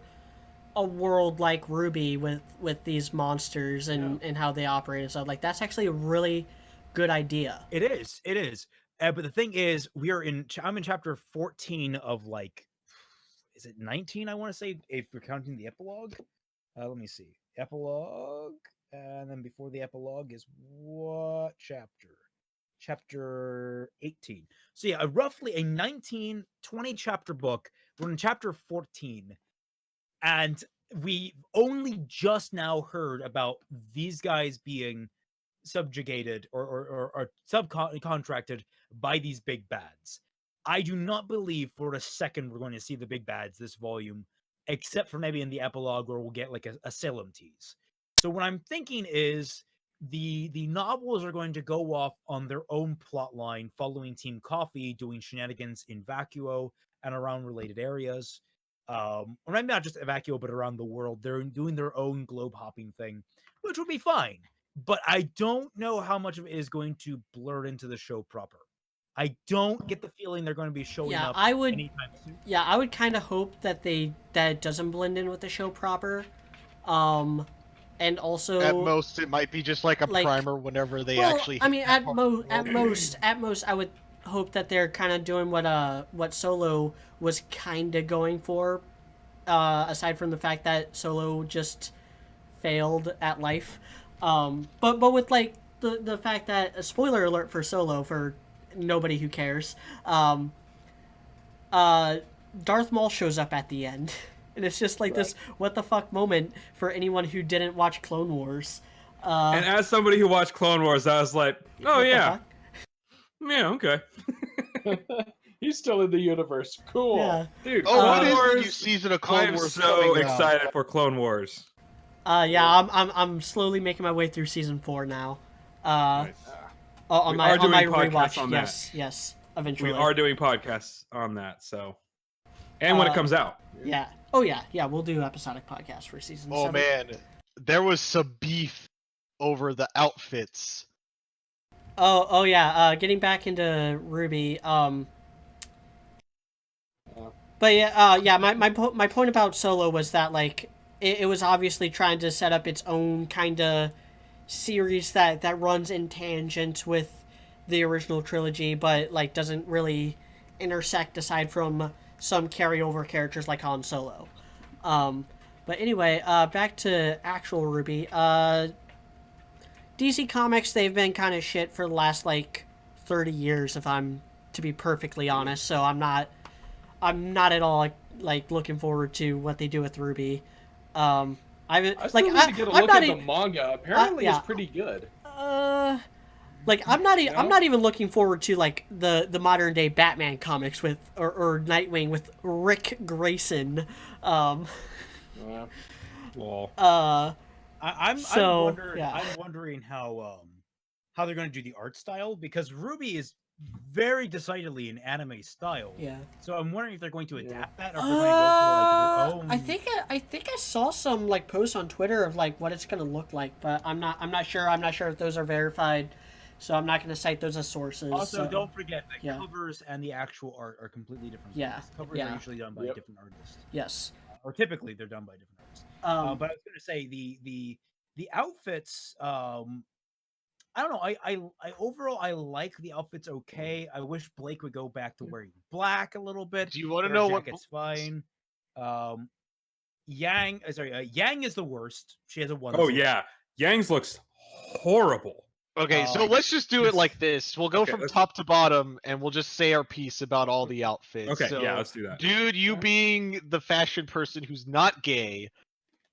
a world like RWBY with these monsters and how they operate and stuff. Like that's actually a really good idea. It is. It is. But the thing is, I'm in chapter 14 of like, is it 19? I want to say, if you're counting the epilogue. Let me see. Epilogue. And then before the epilogue is what chapter? Chapter 18. So yeah, roughly a 19, 20 chapter book. We're in chapter 14. And we only just now heard about these guys being subjugated or subcontracted by these big bads. I do not believe for a second we're going to see the big bads this volume, except for maybe in the epilogue where we'll get like a Salem tease. So what I'm thinking is the novels are going to go off on their own plot line, following Team Coffee doing shenanigans in Vacuo and around related areas. Or maybe not just Vacuo, but around the world. They're doing their own globe hopping thing, which would be fine. But I don't know how much of it is going to blur into the show proper. I don't get the feeling they're going to be showing Yeah, up I would. anytime soon. Yeah, I would kind of hope that it doesn't blend in with the show proper. And At also most, it might be just like a like primer whenever they well, actually I hit mean that part of the world. at most I would hope that they're kind of doing what Solo was kind of going for. Aside from the fact that Solo just failed at life. But with like the fact that spoiler alert for Solo for nobody who cares. Darth Maul shows up at the end, and it's just like this what the fuck moment for anyone who didn't watch Clone Wars. And as somebody who watched Clone Wars, I was like, oh what the yeah, fuck? yeah, okay. He's still in the universe. Cool. Yeah. Dude, Oh, what Clone is the new Wars, season of Clone I'm Wars so coming out? excited for Clone Wars. Yeah, I'm slowly making my way through season 4 now. Nice. On We my are doing rewatch. podcasts on that. Yes. Eventually. We are doing podcasts on that, so. And when it comes out. Yeah. Oh yeah. We'll do episodic podcasts for season 7. Oh man, there was some beef over the outfits. Oh yeah. Getting back into RWBY. But yeah. My point about Solo was that like it was obviously trying to set up its own kind of series that runs in tangent with the original trilogy, but like doesn't really intersect aside from some carryover characters like Han Solo. But anyway, back to actual RWBY. DC Comics, they've been kind of shit for the last like 30 years, if I'm to be perfectly honest. So I'm not at all like looking forward to what they do with RWBY. I still need to get a look at the manga. Apparently, it's pretty good. Like I'm not even looking forward to like the modern day Batman comics with or Nightwing with Rick Grayson. Lol. I'm wondering how they're going to do the art style, because RWBY is very decidedly an anime style. Yeah. So I'm wondering if they're going to adapt that, or if they're going to go for like their own. I think I saw some like posts on Twitter of like what it's going to look like, but I'm not sure. I'm not sure if those are verified, so I'm not going to cite those as sources. Also, don't forget the covers and the actual art are completely different. Yeah. Covers are usually done by different artists. Yes. Or typically they're done by different artists. But I was going to say the outfits. I don't know. I overall I like the outfits. Okay. I wish Blake would go back to wearing black a little bit. Do you want to know what? It's fine. Yang is the worst. She has a one. Oh yeah, Yang's looks horrible. Okay, so let's just do it like this. We'll go from top to bottom, and we'll just say our piece about all the outfits. Okay, so, yeah, let's do that. Dude, you being the fashion person who's not gay,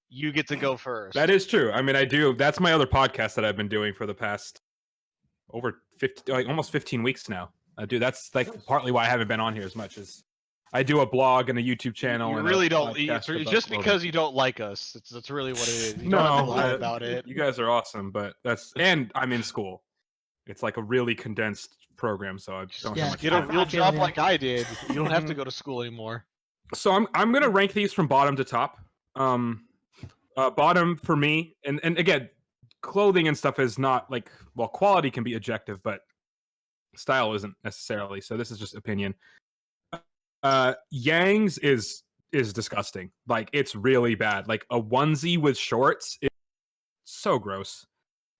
you get to go first. That is true. I mean, I do. That's my other podcast that I've been doing for the past over 50, like almost 15 weeks now. That's like partly why I haven't been on here as much as I do a blog and a YouTube channel. You and really don't. It's just because you don't like us. That's really what it is. You no, don't have to lie about it. You guys are awesome, but and I'm in school. It's like a really condensed program, so I don't have much time. You'll drop like I did. You don't have to go to school anymore. So I'm gonna rank these from bottom to top. Bottom for me, and again, clothing and stuff is not like, well, quality can be objective, but style isn't necessarily. So this is just opinion. Yang's is disgusting. Like, it's really bad. Like a onesie with shorts is so gross.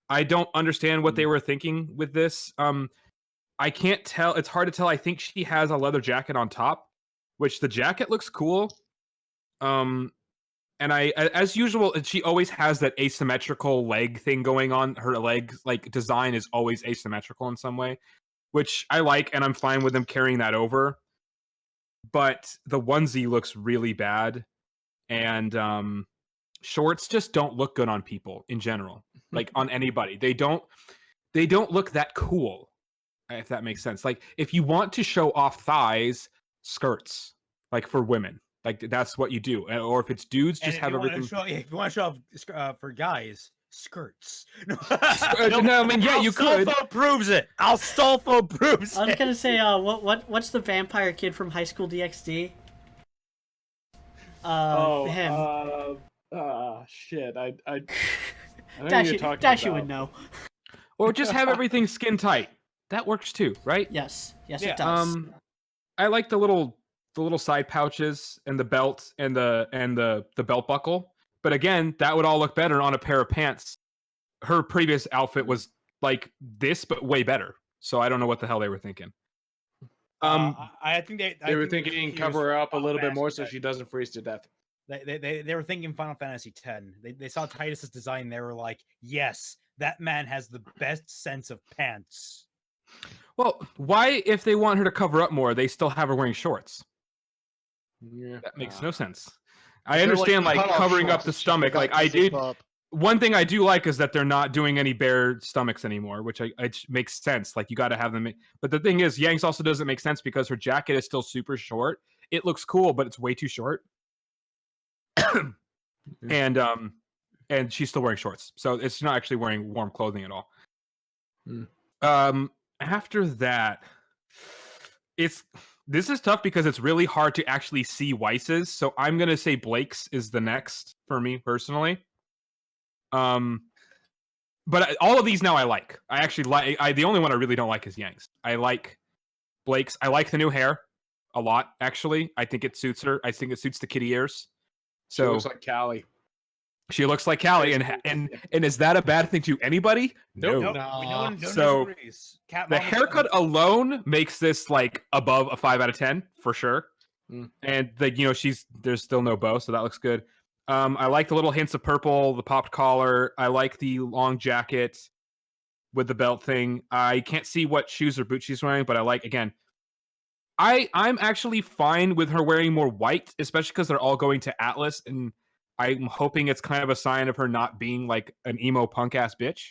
I don't understand what they were thinking with this. I can't tell. It's hard to tell. I think she has a leather jacket on top, which the jacket looks cool. And as usual, she always has that asymmetrical leg thing going on. Her leg like design is always asymmetrical in some way, which I like, and I'm fine with them carrying that over. But the onesie looks really bad, and shorts just don't look good on people in general, like on anybody. They don't look that cool, if that makes sense. Like, if you want to show off thighs, skirts, like for women, like that's what you do. Or if it's dudes, just have everything. If you want to show off for guys, skirts. No, I mean, yeah, you could. Astolfo proves it. Astolfo proves it. I was gonna say, what's the vampire kid from High School DxD? Him. Shit. I Dashi would know. Or just have everything skin tight. That works too, right? Yes, it does. I like the little side pouches and the belt and the belt buckle. But again, that would all look better on a pair of pants. Her previous outfit was like this, but way better. So I don't know what the hell they were thinking. I think they were thinking cover her up a little bit more so she doesn't freeze to death. They were thinking Final Fantasy X. They saw Titus's design. They were like, yes, that man has the best sense of pants. Well, why, if they want her to cover up more, they still have her wearing shorts? Yeah, that makes no sense. I understand, like covering up the stomach. Like I did one thing I do like is that they're not doing any bare stomachs anymore, which makes sense. Like you got to have them. But the thing is, Yang's also doesn't make sense because her jacket is still super short. It looks cool, but it's way too short. and she's still wearing shorts, so it's not actually wearing warm clothing at all. After that, this is tough because it's really hard to actually see Weiss's. So I'm gonna say Blake's is the next for me personally. But all of these now I like. I actually like. The only one I really don't like is Yang's. I like Blake's. I like the new hair a lot. Actually, I think it suits her. I think it suits the kitty ears. So She looks like Callie. She looks like Callie, and is that a bad thing to anybody? Nope. No. So the haircut alone makes this like above a 5 out of 10 for sure. And there's still no bow, so that looks good. I like the little hints of purple, the popped collar. I like the long jacket with the belt thing. I can't see what shoes or boots she's wearing, but I like, again, I'm actually fine with her wearing more white, especially because they're all going to Atlas, and I'm hoping it's kind of a sign of her not being like an emo punk ass bitch.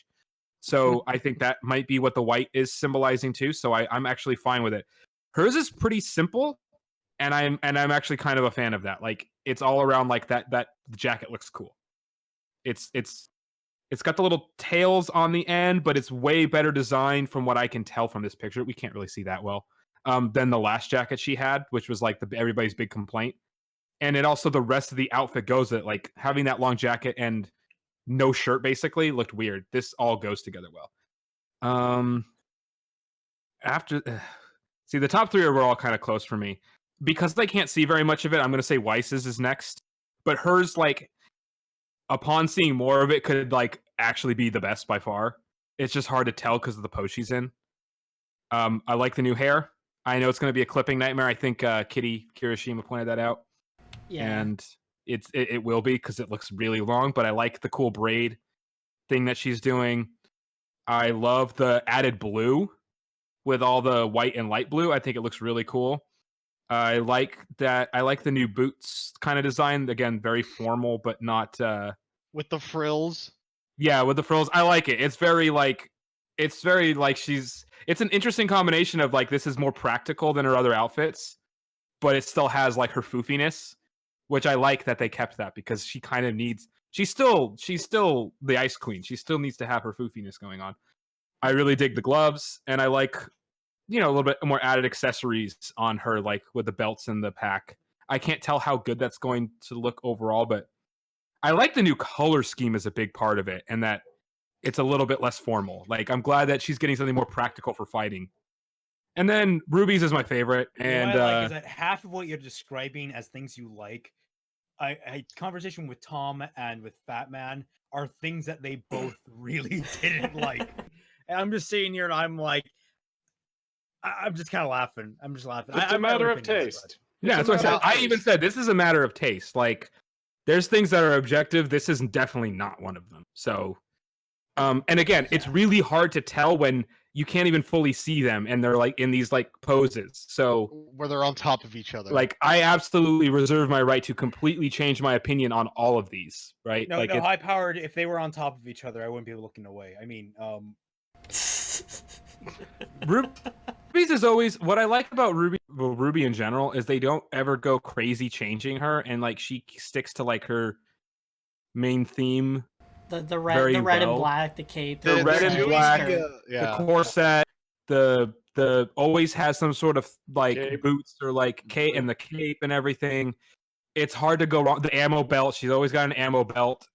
So I think that might be what the white is symbolizing too. So I'm actually fine with it. Hers is pretty simple, and I'm actually kind of a fan of that. Like it's all around like that the jacket looks cool. It's got the little tails on the end, but it's way better designed from what I can tell from this picture. We can't really see that well. Than the last jacket she had, which was like everybody's big complaint. And it also, the rest of the outfit goes it, like having that long jacket and no shirt basically looked weird. This all goes together well. See, the top three were all kind of close for me. Because I can't see very much of it, I'm going to say Weiss's is next. But hers, like, upon seeing more of it, could like actually be the best by far. It's just hard to tell because of the pose she's in. I like the new hair. I know it's going to be a clipping nightmare. I think Kitty Kirishima pointed that out. Yeah. And it will be because it looks really long, but I like the cool braid thing that she's doing. I love the added blue with all the white and light blue. I think it looks really cool. I like that. I like the new boots kind of design. Again, very formal, but not... with the frills? Yeah, with the frills. I like it. It's very like she's... It's an interesting combination of like, this is more practical than her other outfits, but it still has like her foofiness, which I like that they kept that because she kind of needs... She's still the Ice Queen. She still needs to have her foofiness going on. I really dig the gloves, and I like... a little bit more added accessories on her, like with the belts and the pack. I can't tell how good that's going to look overall, but I like the new color scheme as a big part of it, and that it's a little bit less formal. Like, I'm glad that she's getting something more practical for fighting. And then Ruby's is my favorite. And what I like is that half of what you're describing as things you like, I conversation with Tom and with Fat Man are things that they both really didn't like. And I'm just sitting here and I'm like, I'm just kind of laughing. I'm just laughing. It's a matter of taste. Yeah, that's what I said. I even said this is a matter of taste. Like, there's things that are objective. This is definitely not one of them. So, and again, it's really hard to tell when you can't even fully see them, and they're like in these like poses. So where they're on top of each other. Like, I absolutely reserve my right to completely change my opinion on all of these. Right? No, like, no, high powered. If they were on top of each other, I wouldn't be looking away. I mean, Ruby's is always what I like about Ruby in general is they don't ever go crazy changing her, and like she sticks to like her main theme. The red and black, the cape, the red and black, the corset, the always has some sort of like cape. Boots or like cape and the cape and everything. It's hard to go wrong. The ammo belt, she's always got an ammo belt,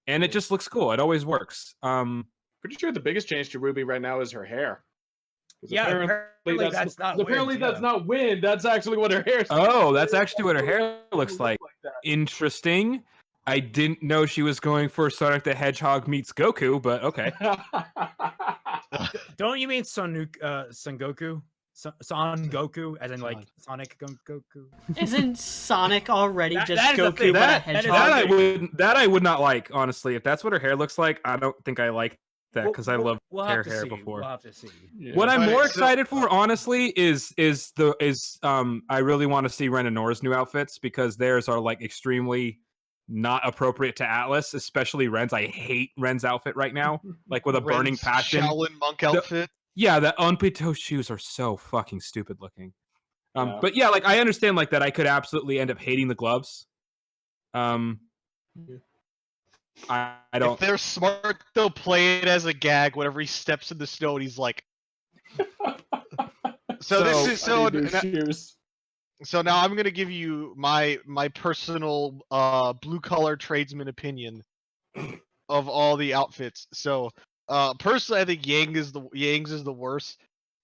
and it just looks cool. It always works. Pretty sure the biggest change to Ruby right now is her hair. Yeah, apparently that's not wind. That's actually what her hair is. Oh, that's actually what her hair looks like. Interesting. I didn't know she was going for Sonic the Hedgehog meets Goku, but okay. Don't you mean Son Goku? Son Goku, as in like Sonic Goku? Isn't Sonic already just Goku but a hedgehog? That I would not like, honestly. If that's what her hair looks like, I don't think I like that because I love hair before. We'll have to see. Yeah. What I'm more excited for, honestly, is I really want to see Ren and Nora's new outfits because theirs are like extremely not appropriate to Atlas, especially Ren's. I hate Ren's outfit right now, like with a burning Ren's passion. Shaolin monk outfit. Yeah, the unpito shoes are so fucking stupid looking. Yeah. But yeah, like I understand like that I could absolutely end up hating the gloves. I don't. If they're smart, they'll play it as a gag whenever he steps in the snow and he's like. So this is I need new shoes. So now I'm gonna give you my personal blue collar tradesman opinion of all the outfits. So personally, I think Yang's is the worst.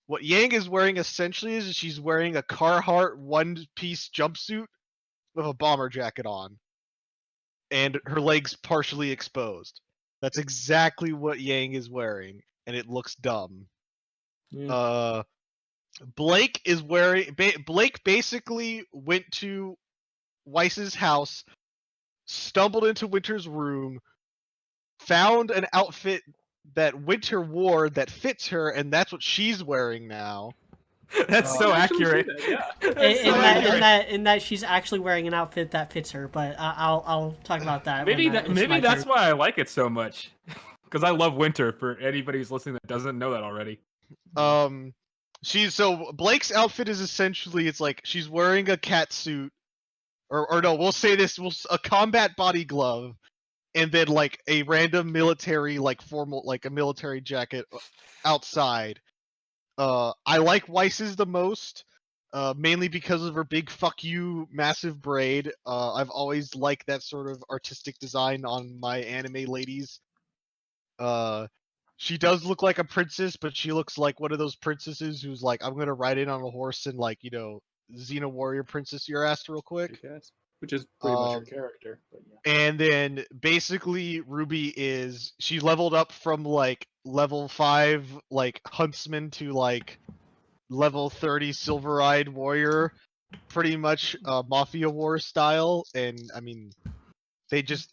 What Yang is wearing essentially is she's wearing a Carhartt one-piece jumpsuit with a bomber jacket on, and her legs partially exposed. That's exactly what Yang is wearing, and it looks dumb. Yeah. Blake is wearing. Blake basically went to Weiss's house, stumbled into Winter's room, found an outfit that Winter wore that fits her, and that's what she's wearing now. That's so accurate. In that she's actually wearing an outfit that fits her, but I'll talk about that. Maybe that's turn. why I like it so much, because I love Winter. For anybody who's listening that doesn't know that already. Blake's outfit is essentially it's like she's wearing a cat suit, or no, we'll say this, a combat body glove, and then like a random military like formal like a military jacket outside. I like Weiss's the most, mainly because of her big fuck you massive braid. I've always liked that sort of artistic design on my anime ladies. She does look like a princess, but she looks like one of those princesses who's like, I'm gonna ride in on a horse and like, Xena warrior princess your ass real quick. Which is pretty much her character. But yeah. And then basically RWBY she leveled up from like level 5 like huntsman to like level 30 silver-eyed warrior, pretty much Mafia War style. And I mean, they just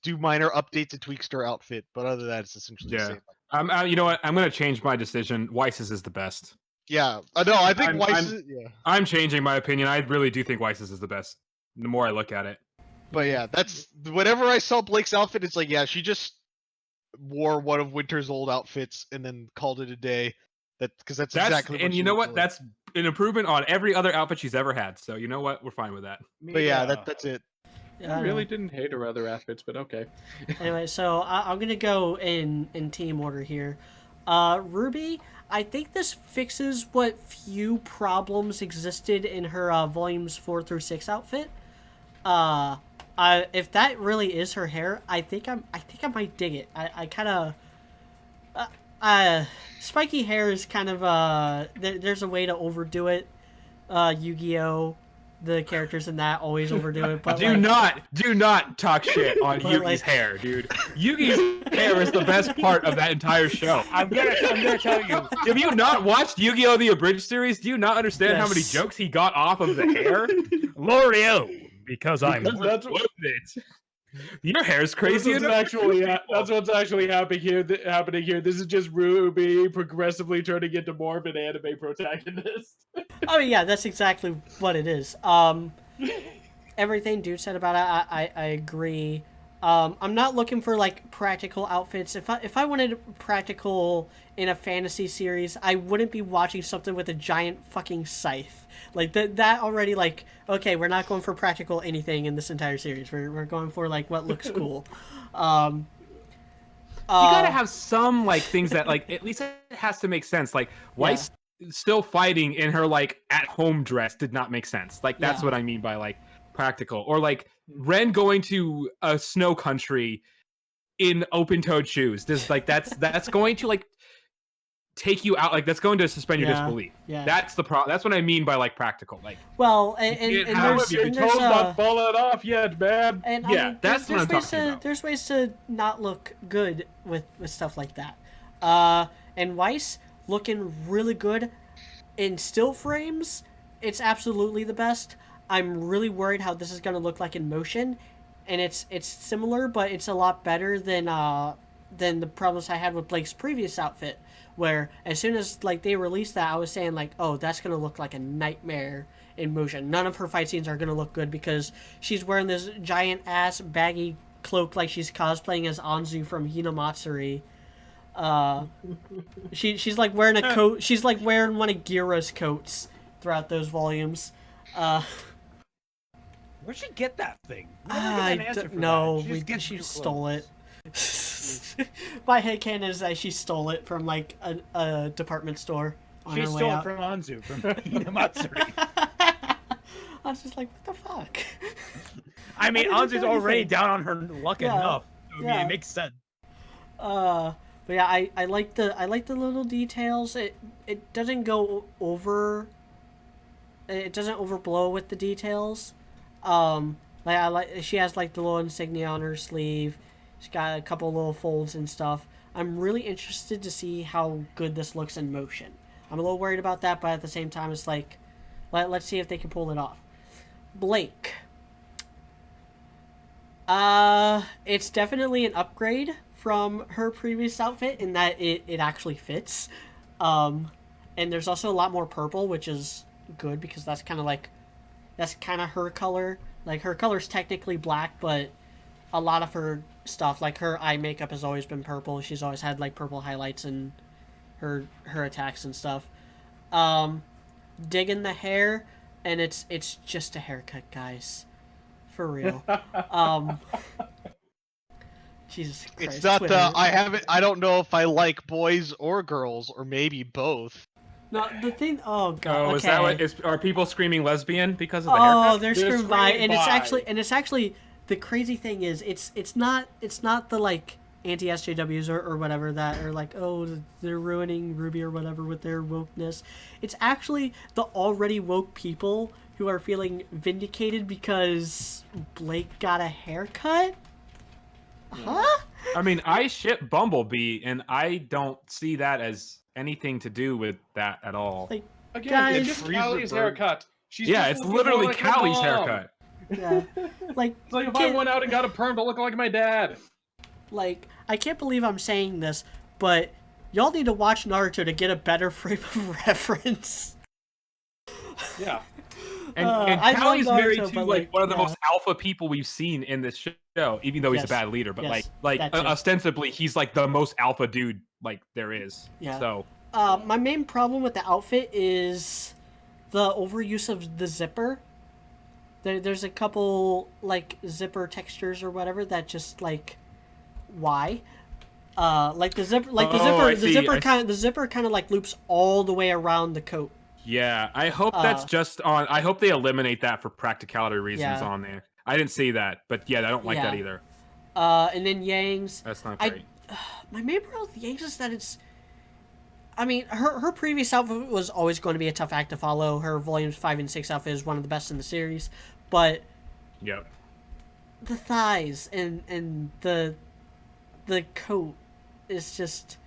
do minor updates and tweaks to her outfit, but other than that, it's essentially the same. You know what? I'm gonna change my decision. Weiss's is the best. Yeah, no, I think Weiss's. Yeah, I'm changing my opinion. I really do think Weiss's is the best. The more I look at it. But yeah, that's whenever I saw Blake's outfit, it's like, yeah, she just wore one of Winter's old outfits and then called it a day. That's exactly. And you know what? That's an improvement on every other outfit she's ever had. So you know what? We're fine with that. But yeah, that's it. I really didn't hate her other outfits, but okay. Anyway, so I'm gonna go in team order here. RWBY, I think this fixes what few problems existed in her volumes 4 through 6 outfit. If that really is her hair, I think I might dig it. I kind of spiky hair is kind of there's a way to overdo it. Yu-Gi-Oh, the characters in that always overdo it. But do not talk shit on Yugi's hair, dude. Yugi's hair is the best part of that entire show. I'm gonna tell you. Have you not watched Yu-Gi-Oh! The Abridged series? Do you not understand how many jokes he got off of the hair? L'Oreal, because I'm that's it. Your hair's crazy. That's what's actually happening here. This is just RWBY progressively turning into more of an anime protagonist. I mean, yeah, that's exactly what it is. Everything dude said about it, I agree. I'm not looking for like practical outfits. If I wanted practical in a fantasy series, I wouldn't be watching something with a giant fucking scythe. Like that already, like, okay, we're not going for practical anything in this entire series. We're going for like what looks cool. You gotta have some like things that like at least it has to make sense. Like Weiss still fighting in her like at home dress did not make sense. Like that's what I mean by like practical. Or like Ren going to a snow country in open-toed shoes. There's like that's going to like take you out, like that's going to suspend your disbelief. Yeah. That's the problem. That's what I mean by like practical. Like well, and your toes not falling off yet, man. And yeah, I mean, that's what I'm talking about. There's ways to not look good with stuff like that. And Weiss looking really good in still frames. It's absolutely the best. I'm really worried how this is going to look like in motion, and it's similar, but it's a lot better than than the problems I had with Blake's previous outfit, where as soon as like they released that, I was saying like, oh, that's gonna look like a nightmare in motion. None of her fight scenes are gonna look good because she's wearing this giant ass baggy cloak like she's cosplaying as Anzu from Hinamatsuri. She's like wearing a coat. She's like wearing one of Gira's coats throughout those volumes. Where'd she get that thing? I don't know. She stole it. My headcanon is that she stole it from like a department store. She stole it from Anzu from Hinamatsuri. I was just like, what the fuck? I mean, Anzu's already down on her luck enough. So, yeah, it makes sense. But yeah, I like the little details. It doesn't go over. It doesn't overblow with the details. She has like the little insignia on her sleeve. She's got a couple little folds and stuff. I'm really interested to see how good this looks in motion. I'm a little worried about that, but at the same time, it's like, let's see if they can pull it off. Blake. It's definitely an upgrade from her previous outfit in that it actually fits. And there's also a lot more purple, which is good because that's kind of her color. Like, her color's technically black, but a lot of her stuff, like her eye makeup has always been purple. She's always had like purple highlights in her attacks and stuff. Digging the hair, and it's just a haircut, guys. For real. Jesus Christ. It's not Twitter. I don't know if I like boys or girls, or maybe both. No, the thing. Oh god. Oh, okay. is that what? Are people screaming lesbian because of the Oh, haircut? they're screaming bi, and it's actually the crazy thing is it's not the like anti-SJWs or whatever that are like, oh, they're ruining RWBY or whatever with their wokeness. It's actually the already woke people who are feeling vindicated because Blake got a haircut. Huh? I mean, I ship Bumblebee, and I don't see that as anything to do with that at all. Like, Again, guys, it's just Callie's haircut. She's yeah, just it's looking literally like her Callie's mom. haircut. yeah, like It's like if I went out and got a perm to look like my dad. Like, I can't believe I'm saying this, but y'all need to watch Naruto to get a better frame of reference. Yeah. And I love Callie's married Naruto, to but, like one of the yeah. most alpha people we've seen in this show, even though he's a Yes. bad leader. But Yes, like that too. ostensibly, he's like the most alpha dude like there is. Yeah. So My main problem with the outfit is the overuse of the zipper. There's a couple like zipper textures or whatever that just like, why? Like the zipper, the zipper kind of like loops all the way around the coat. yeah, I hope that's just on. I hope they eliminate that for practicality reasons Yeah. on there. I didn't see that, but yeah, I don't like that Yeah. either. And then Yang's. That's not great. My main problem with Yang's is that it's. I mean, her previous outfit was always going to be a tough act to follow. Her volumes 5 and 6 outfit is one of the best in the series, but Yep. the thighs and the coat is just.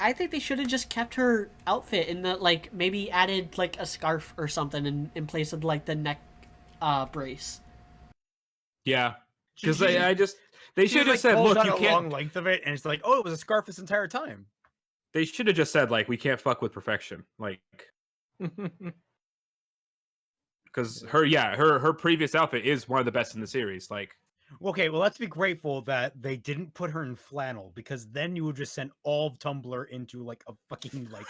I think they should have just kept her outfit and like maybe added like a scarf or something in place of like the neck brace. Yeah, because they should have said, pulls look, out you a can't. long length of it, and it's like, oh, it was a scarf this entire time. They should have just said like, we can't fuck with perfection, like. Because her previous outfit is one of the best in the series. Like, Okay, well, let's be grateful that they didn't put her in flannel, because then you would just send all of Tumblr into like a fucking like.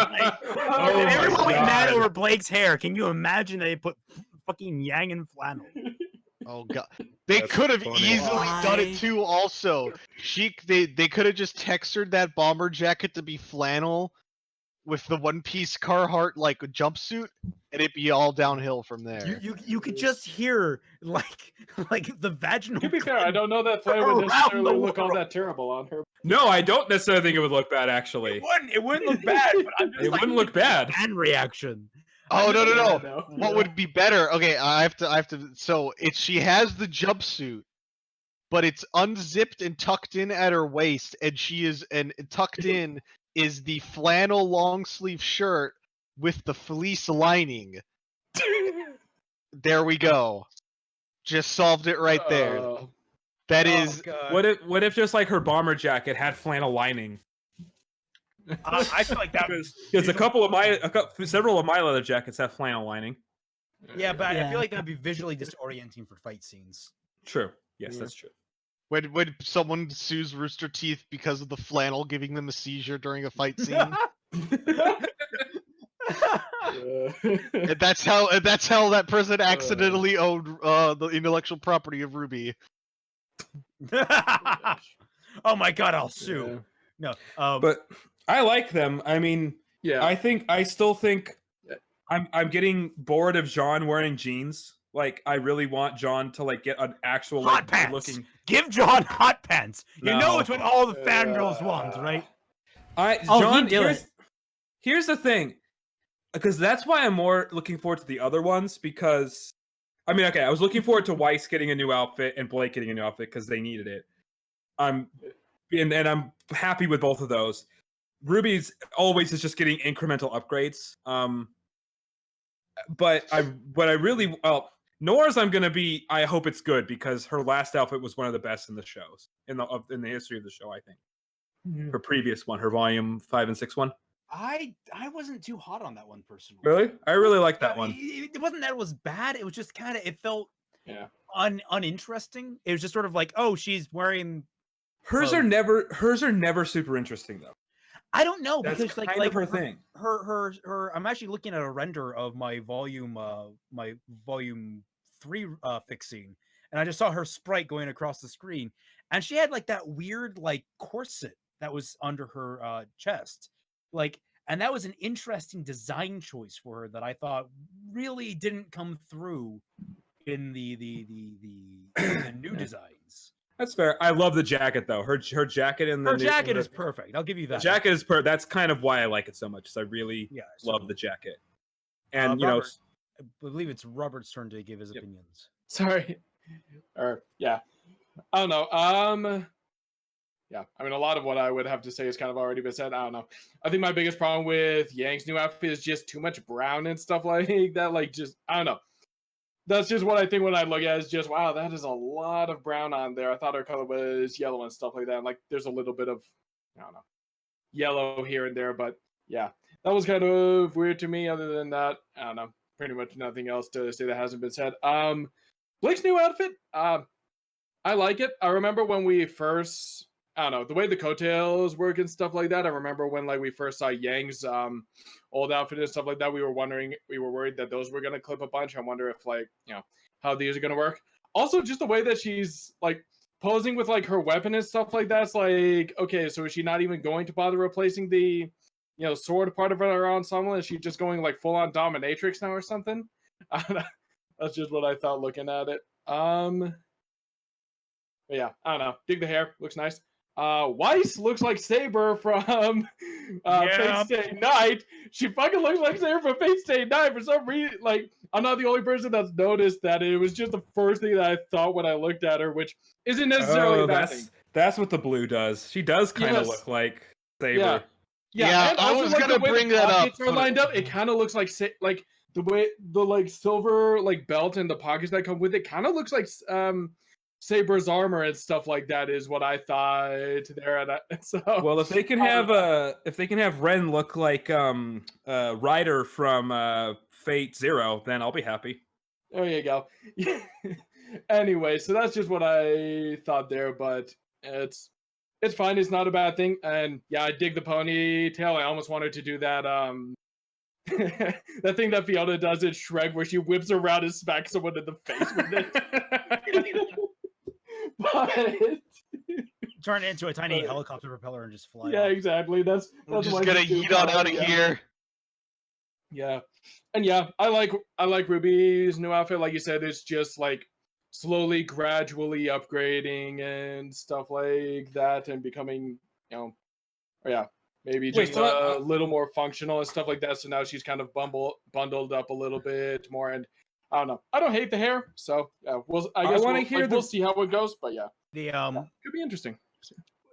Everyone was mad over Blake's hair. Can you imagine they put fucking Yang in flannel? Oh god, they That's could have funny. easily done Why? it too. Also, they could have just textured that bomber jacket to be flannel with the one piece Carhartt like jumpsuit, and it'd be all downhill from there. You could just hear like the vaginal. To be fair, I don't know that flame would Around necessarily the look all world. that terrible on her. no, I don't necessarily think it would look bad. Actually, It wouldn't look bad, but I'm just it wouldn't look bad. fan reaction. Oh no no Yeah, no! no. What would be better? Okay, I have to. So she has the jumpsuit, but it's unzipped and tucked in at her waist, and tucked in is the flannel long sleeve shirt with the fleece lining. There we go. Just solved it right there. That is. God. What if just like her bomber jacket had flannel lining? I feel like that. Because several of my leather jackets have flannel lining. Yeah, but I Yeah. feel like that'd be visually disorienting for fight scenes. True. Yes, Yeah. that's true. When someone sues Rooster Teeth because of the flannel giving them a seizure during a fight scene, and that's how that person accidentally owned the intellectual property of RWBY. Oh my god, I'll sue. No, But I like them. I mean, yeah. I still think I'm getting bored of John wearing jeans. Like, I really want John to like get an actual hot like pants. looking. Give John hot pants. You know No. it's what all the fangirls want, right? John, he'd do it. Here's the thing, because that's why I'm more looking forward to the other ones. Because I mean, okay, I was looking forward to Weiss getting a new outfit and Blake getting a new outfit because they needed it. And I'm happy with both of those. Ruby's always is just getting incremental upgrades. But Nora's I'm gonna be. I hope it's good because her last outfit was one of the best in the shows in the history of the show. I think her previous one, her volume 5 and 6 one. I wasn't too hot on that one personally. Really, I really like that one. It wasn't that it was bad. It was just kind of it felt Yeah. uninteresting. It was just sort of like, oh, she's wearing. Hers are never super interesting though. I don't know That's because kind of her thing. Her. I'm actually looking at a render of my volume 3 fixing, and I just saw her sprite going across the screen, and she had like that weird like corset that was under her chest, like, and that was an interesting design choice for her that I thought really didn't come through in the new designs. That's fair. I love the jacket though. Her jacket in the Her jacket is perfect. I'll give you that. The jacket is perfect. That's kind of why I like it so much. I really so, love the jacket. And Robert, I believe it's Robert's turn to give his opinions. Sorry. Yeah. I don't know. Yeah. I mean, a lot of what I would have to say has kind of already been said. I don't know. I think my biggest problem with Yang's new outfit is just too much brown and stuff like that. Like, just, I don't know. That's just what I think when I look at it, is just, wow, that is a lot of brown on there. I thought her color was yellow and stuff like that. And like, there's a little bit of, I don't know, yellow here and there. But yeah, that was kind of weird to me. Other than that, I don't know. Pretty much nothing else to say that hasn't been said. Blake's new outfit, I like it. I remember when we first, I don't know, the way the coattails work and stuff like that. I remember when like we first saw Yang's old outfit and stuff like that. We were worried that those were gonna clip a bunch. I wonder if like, you know, how these are gonna work. Also, just the way that she's like posing with like her weapon and stuff like that's like, okay, so is she not even going to bother replacing the, you know, sword part of her ensemble? Is she just going like full on dominatrix now or something? That's just what I thought looking at it. But yeah, I don't know. Dig the hair, looks nice. Weiss looks like Saber from Fate Stay Night. She fucking looks like Saber from Fate Stay Night for some reason. Like, I'm not the only person that's noticed that. It was just the first thing that I thought when I looked at her, which isn't necessarily a bad thing. That's what the blue does. She does kind of look like Saber. Yeah, and I also, was like, gonna the way bring the that up. pockets are lined up, it kind of looks like the way the like silver like belt and the pockets that come with it kind of looks like Saber's armor and stuff like that is what I thought there. So well, if they can have Ren look like Ryder from Fate Zero, then I'll be happy. There you go. Anyway, so that's just what I thought there, but it's fine. It's not a bad thing, and yeah, I dig the ponytail. I almost wanted to do that that thing that Fiona does in Shrek, where she whips around and smacks someone in the face with it. But turn it into a tiny helicopter propeller and just fly. Yeah, off. Exactly. That's just gonna yeet on out of here. Yeah, and yeah, I like RWBY's new outfit. Like you said, it's just like slowly, gradually upgrading and stuff like that, and becoming, you know, maybe just a little more functional and stuff like that. So now she's kind of bundled up a little bit more, and I don't know. I don't hate the hair, so yeah. I guess we'll see how it goes, but yeah, The could be interesting.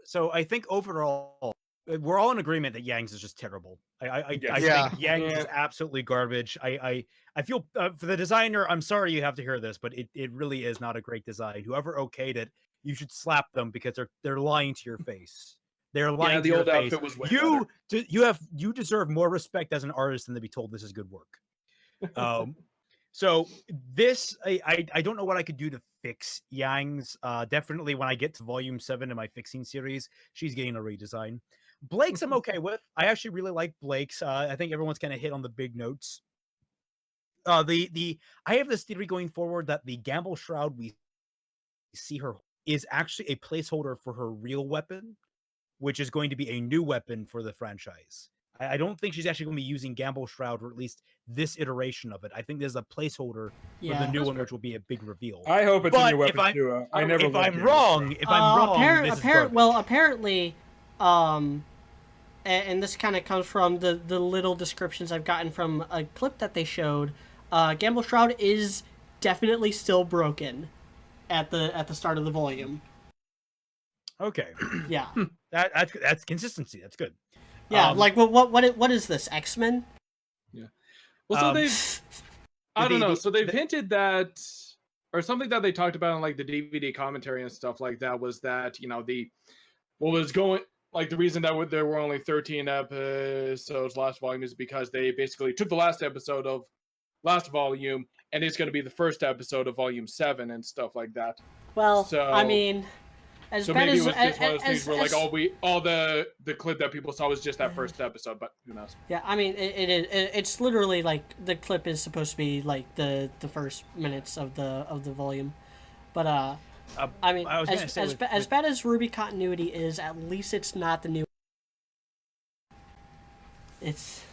So I think overall, we're all in agreement that Yang's is just terrible. I Yes. Yeah. think Yang's is Yeah. absolutely garbage. I feel for the designer. I'm sorry you have to hear this, but it really is not a great design. Whoever okayed it, you should slap them because they're lying to your face. They're lying Yeah, to the your old face. outfit was way better. You deserve more respect as an artist than to be told this is good work. So this I don't know what I could do to fix Yang's. Definitely when I get to volume 7 in my fixing series, she's getting a redesign. Blake's I'm okay with. I actually really like Blake's. I think everyone's kind of hit on the big notes. I have this theory going forward that the Gamble Shroud we see her is actually a placeholder for her real weapon, which is going to be a new weapon for the franchise. I don't think she's actually going to be using Gamble Shroud, or at least this iteration of it. I think there's a placeholder for Yeah. the new That's one, fair. which will be a big reveal. I hope it's a But new if weapon too. I never. if liked I'm Gamble wrong, Shroud. if I'm wrong, this is garbage. Well, apparently, and this kind of comes from the little descriptions I've gotten from a clip that they showed. Gamble Shroud is definitely still broken at the start of the volume. Okay, Yeah, that's consistency. That's good. yeah. Like what is this, X-Men? Well, so Um, they've I don't know. So they've the- hinted that, or something that they talked about in like the DVD commentary and stuff like that was that what was going like the reason that there were only 13 episodes last volume is because they basically took the last episode of last volume and it's going to be the first episode of volume 7 and stuff like that. Well, So I mean, as so bad maybe as it was just one of those things as, where like as- all the clip that people saw was just that first episode, but who knows? yeah, I mean, it's literally like the clip is supposed to be like the first minutes of the volume, but I mean, I was gonna say as bad as RWBY continuity is, at least it's not the new. It's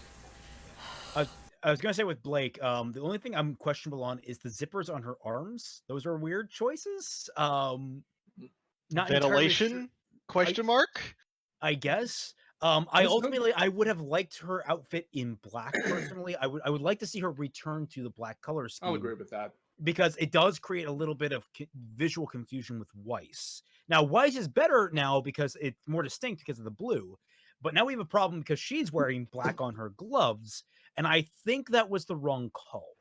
I was gonna say with Blake, the only thing I'm questionable on is the zippers on her arms. Those are weird choices. Not entirely Ventilation? sure, Question mark? I guess. Understood. I would have liked her outfit in black personally. I would like to see her return to the black color scheme. I'll agree with that. Because it does create a little bit of visual confusion with Weiss. Now, Weiss is better now because it's more distinct because of the blue. But now we have a problem because she's wearing black on her gloves, and I think that was the wrong call.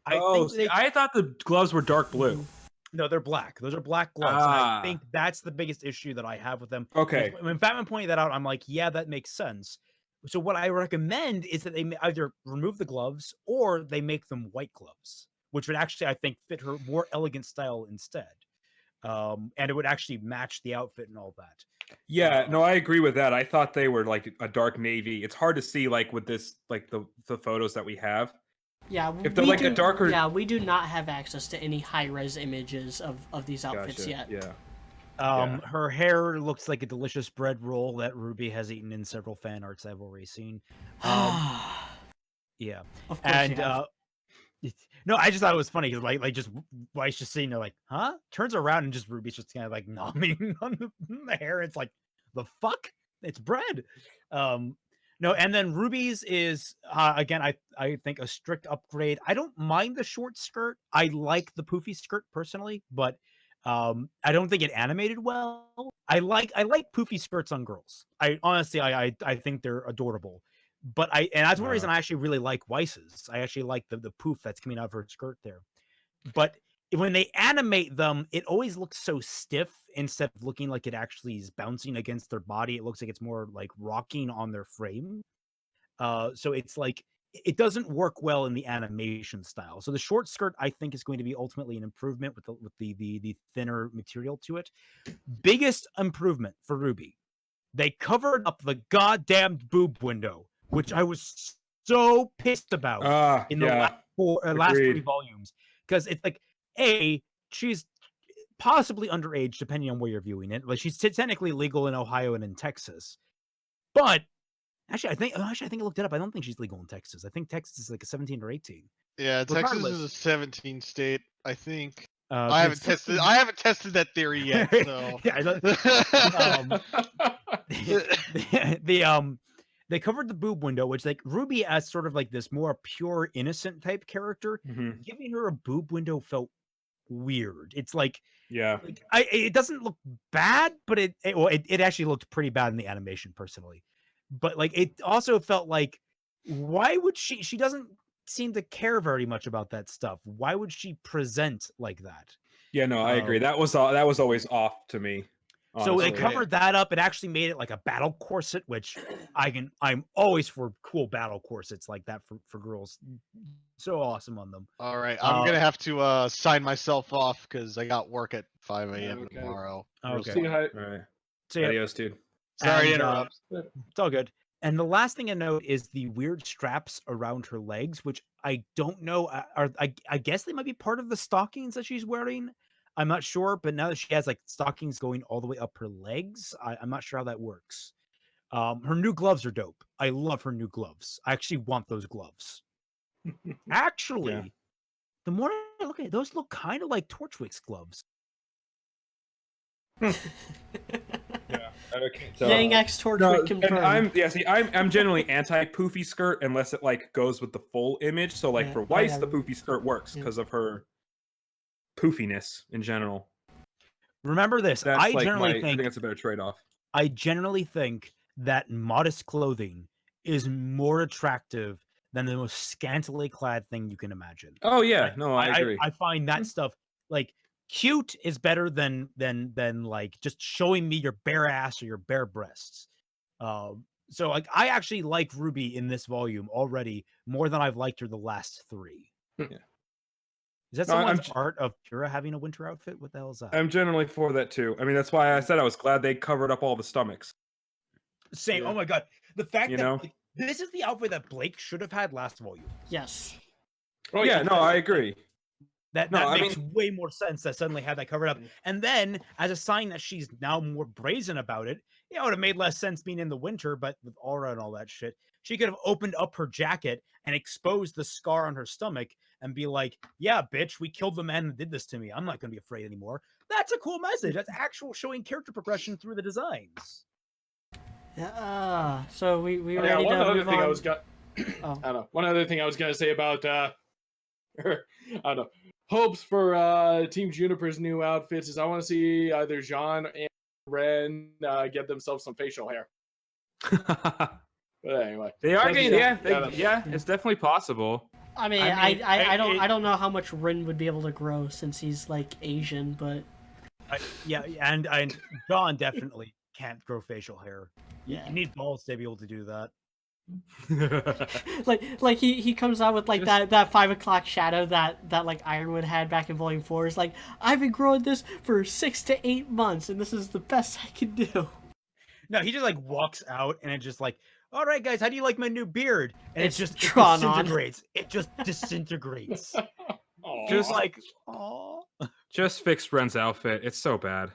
I thought the gloves were dark blue. No, they're black. Those are black gloves. And I think that's the biggest issue that I have with them. Okay. When Fatman pointed that out, I'm like, yeah, that makes sense. So what I recommend is that they either remove the gloves or they make them white gloves, which would actually, I think, fit her more elegant style instead. And it would actually match the outfit and all that. Yeah, no, I agree with that. I thought they were like a dark navy. It's hard to see like with this, like the photos that we have. yeah. If they're like a darker, Yeah, we do not have access to any high res images of these outfits Gotcha, yet. Yeah. Her hair looks like a delicious bread roll that RWBY has eaten in several fan arts I've already seen. Yeah, Of course, and you have. no, I just thought it was funny because like just Weiss just sitting there like, huh? Turns around and just Ruby's just kind of like nomming on the hair. It's like, the fuck? It's bread. No, and then Ruby's is again, I think a strict upgrade. I don't mind the short skirt. I like the poofy skirt personally, but I don't think it animated well. I like poofy skirts on girls. I honestly I think they're adorable. But that's one reason I actually really like Weiss's. I actually like the poof that's coming out of her skirt there. But when they animate them, it always looks so stiff instead of looking like it actually is bouncing against their body. It looks like it's more like rocking on their frame. So it's like it doesn't work well in the animation style. So the short skirt, I think, is going to be ultimately an improvement with the thinner material to it. Biggest improvement for RWBY. They covered up the goddamn boob window, which I was so pissed about in the last 3 volumes. Because it's like, she's possibly underage, depending on where you're viewing it. Like, she's technically legal in Ohio and in Texas. But actually, I think I looked it up. I don't think she's legal in Texas. I think Texas is like a 17 or 18. Yeah, Texas Regardless. is a 17 state, I think. Uh, I haven't it's tested. 16 I haven't tested that theory yet. So. Yeah, they covered the boob window, which like RWBY as sort of like this more pure innocent type character. Mhm. Giving her a boob window felt weird. It's like, Yeah. it doesn't look bad, but it actually looked pretty bad in the animation personally. but like it also felt like, why would she doesn't seem to care very much about that stuff. Why would she present like that? Yeah, no, I agree. That was always off to me. So they honestly. covered that up. It actually made it like a battle corset, which I'm always for cool battle corsets like that for girls. So awesome on them. All right, I'm gonna have to sign myself off because I got work at 5 a.m. Okay. tomorrow. Okay. See how All right. So yeah, Adios, dude. Sorry to and, interrupt. it's all good. And the last thing I note is the weird straps around her legs, which I don't know. I guess they might be part of the stockings that she's wearing. I'm not sure, but now that she has like stockings going all the way up her legs, I'm not sure how that works. Her new gloves are dope. I love her new gloves. I actually want those gloves. Actually, Yeah. the more I look at it, those look kind of like Torchwick's gloves. Yeah. Yang X Torchwick confirmed. And I'm generally anti poofy skirt unless it like goes with the full image. So like Yeah, for Weiss, the poofy skirt works because of her poofiness in general. Remember this. That's I like generally I think that's a better trade-off. I generally think that modest clothing is more attractive than the most scantily clad thing you can imagine. Oh yeah, no, I agree. I find that stuff like cute is better than like just showing me your bare ass or your bare breasts. So like I actually like RWBY in this volume already more than I've liked her the last 3. Yeah. Is that someone's art of Kira having a winter outfit? What the hell is that? I'm generally for that too. I mean, that's why I said I was glad they covered up all the stomachs. Same. Yeah. Oh my god, the fact You that know? like, this is the outfit that Blake should have had last volume. Yes. Oh, yeah, no, I agree. That No, I makes way more sense that suddenly had that covered up. And then, as a sign that she's now more brazen about it, it would have made less sense being in the winter, but with aura and all that shit, she could have opened up her jacket and exposed the scar on her stomach and be like, yeah, bitch, we killed the man that did this to me. I'm not going to be afraid anymore. That's a cool message. That's actual showing character progression through the designs. Yeah. So we ready yeah, one to other move thing on? I was got. Oh. I don't know. One other thing I was gonna say about I don't know. Hopes for Team Juniper's new outfits is I want to see either Jean and Ren get themselves some facial hair. But anyway, They are That's- getting, yeah, it's definitely possible. I mean, I don't know how much Rin would be able to grow since he's like Asian, but And John definitely can't grow facial hair. You Yeah. need balls to be able to do that. like he comes out with like that 5 o'clock shadow that like Ironwood had back in Volume 4. It's like, I've been growing this for 6 to 8 months, and this is the best I can do. No, he just like walks out and it's just like, all right, guys, how do you like my new beard? And It's it drawn on. disintegrates. It just disintegrates. Aw. Just like, oh. Just fix Ren's outfit. It's so bad.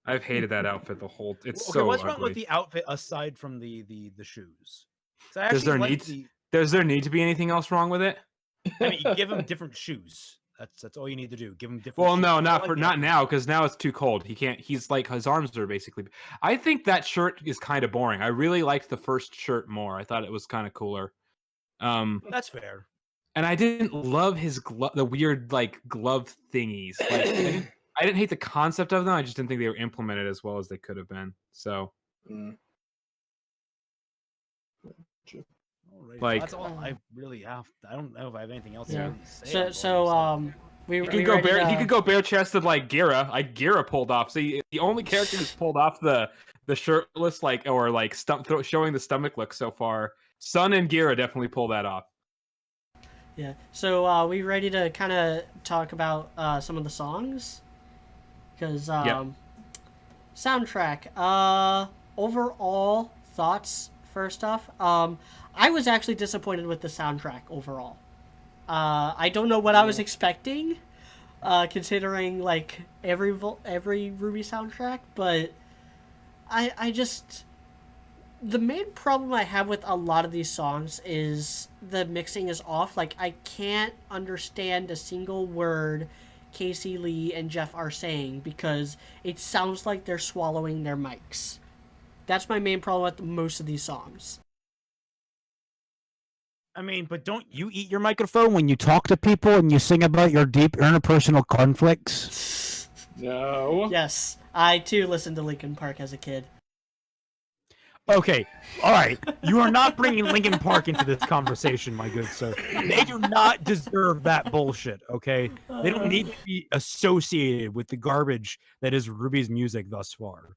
I've hated that outfit the whole. It's Okay, so what's ugly. wrong with the outfit aside from the shoes? So I Does there actually need like Does there need to be anything else wrong with it? I mean, you give him different shoes. That's all you need to do. Give him different. Well, shoes. no, I not like for the not outfit. now because now it's too cold. He can't. He's like his arms are basically. I think that shirt is kind of boring. I really liked the first shirt more. I thought it was kind of cooler. That's fair. And I didn't love his the weird like glove thingies. Like, I didn't hate the concept of them. I just didn't think they were implemented as well as they could have been. So Mm. Alright, Like- that's all I really have. I don't know if I have anything else Yeah. to really say. So we he could go he could go bare chested like Gira. Like Gira pulled off. See, the only character who's pulled off the shirtless like or like showing the stomach look so far. Sun and Gira definitely pull that off. Yeah. So we ready to kind of talk about some of the songs? Because soundtrack. Overall thoughts. First off, I was actually disappointed with the soundtrack overall. I don't know what I was expecting, considering like every RWBY soundtrack, but I just the main problem I have with a lot of these songs is the mixing is off. Like, I can't understand a single word Casey Lee and Jeff are saying because it sounds like they're swallowing their mics. That's my main problem with most of these songs. I mean, but don't you eat your microphone when you talk to people and you sing about your deep interpersonal conflicts? No. Yes, I too listened to Linkin Park as a kid. Okay, all right. You are not bringing Linkin Park into this conversation, my good sir. They do not deserve that bullshit. Okay, they don't need to be associated with the garbage that is RWBY's music thus far.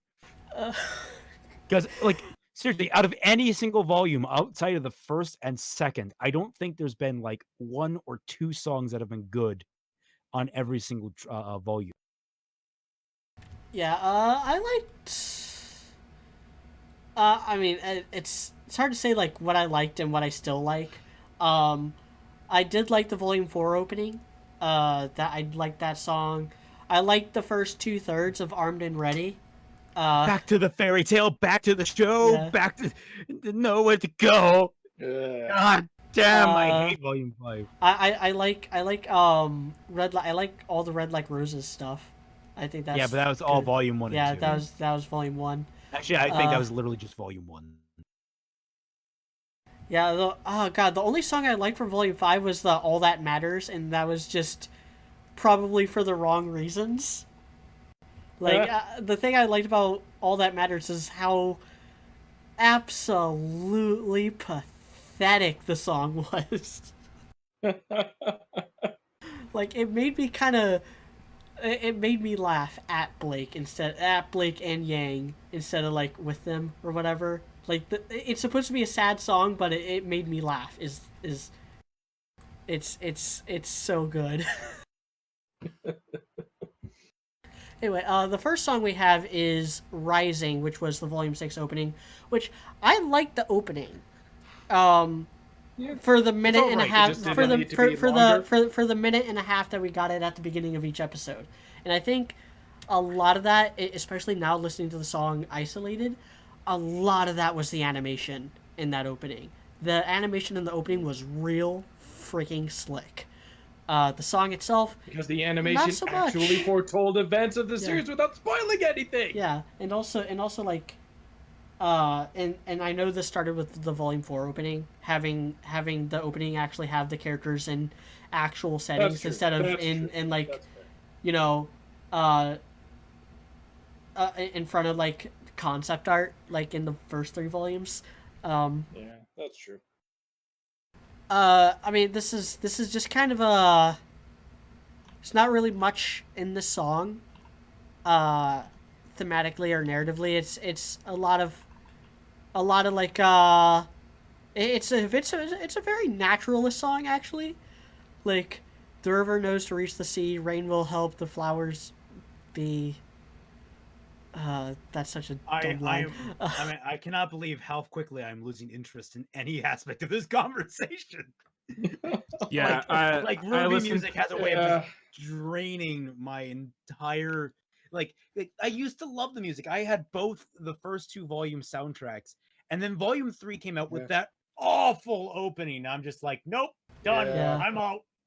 Because, like, seriously, out of any single volume outside of the first and second, I don't think there's been like 1 or 2 songs that have been good on every single volume. Yeah, I liked. I mean, it's hard to say like what I liked and what I still like. Um, I did like the Volume 4 opening. That I liked that song. I liked the first 2/3 of Armed and Ready. Back to the fairy tale, back to the show, Yeah. back to nowhere to go. God damn, I Uh, hate Volume 5. I like I like all the Red Like Roses stuff. I think that's Yeah, but that was all good. Volume 1 Yeah, and 2. that was Volume 1. Actually, I think that was literally just Volume 1. Yeah, oh god, the only song I liked from Volume 5 was the All That Matters, and that was just probably for the wrong reasons. Like, the thing I liked about All That Matters is how absolutely pathetic the song was. Like, it made me kind of... It made me laugh at Blake and Yang instead of like with them or whatever. Like it's supposed to be a sad song, but it made me laugh. It's so good. Anyway, the first song we have is Rising, which was the Volume 6 opening, which I like the opening. For the minute and a alright, it half just didn't need to be for longer. the minute and a half that we got it at the beginning of each episode. And I think a lot of that, especially now listening to the song Isolated, a lot of that was the animation in that opening. The animation in the opening was real freaking slick. The song itself, Because the animation so much. actually foretold events of the series without spoiling anything. yeah, and also like and I know this started with the Volume 4 opening, having the opening actually have the characters in actual settings true. instead of That's in true. in like That's fair. you know in front of like concept art like in the first 3 volumes. Yeah, that's true. I mean this is just kind of a... It's not really much in the song, thematically or narratively. It's a lot of like it's a very naturalist song actually. Like, the river knows to reach the sea, rain will help the flowers be... that's such a dumb line. I mean, I cannot believe how quickly I'm losing interest in any aspect of this conversation. Yeah, like I RWBY listened- music has a way of just draining my entire... Like I used to love the music. I had both the first 2 volume soundtracks, and then Volume 3 came out with that awful opening. I'm just like, nope, done. Yeah.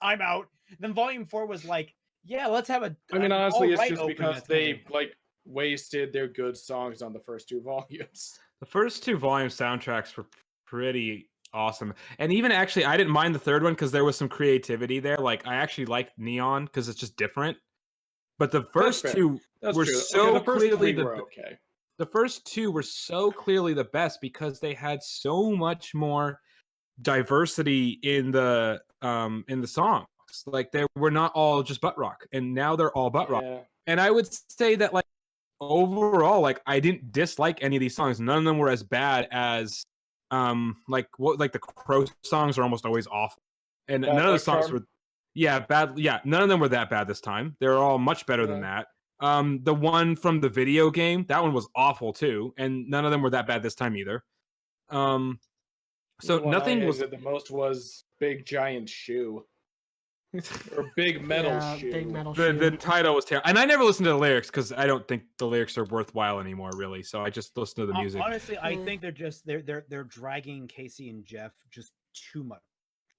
I'm out. Then Volume 4 was like, yeah, let's have a... I mean, honestly, it's alright just opening because that's kind they of... like wasted their good songs on the first 2 volumes. The first 2 volume soundtracks were pretty awesome, and even actually, I didn't mind the third one because there was some creativity there. Like, I actually liked Neon because it's just different. But the first fair. 2 That's were true. so Okay, the first clearly 3 were okay. the first 2 were so clearly the best because they had so much more diversity in the songs. Like, they were not all just butt rock, and now they're all butt rock. Yeah. And I would say that, like, overall, like, I didn't dislike any of these songs. None of them were as bad as like the Crow songs are almost always awful, and Bad none of the Luck songs Charm? were bad. Yeah, none of them were that bad this time. They're all much better than that. The one from the video game, that one was awful too, and none of them were that bad this time either. So The one nothing I was... hated the most was Big Giant Shoe. Or Big Metal Yeah, Shoe. Big Metal the Shoe. title was terrible, and I never listened to the lyrics because I don't think the lyrics are worthwhile anymore, really. So I just listened to the music. Honestly, I think they're just they're dragging Casey and Jeff just too much.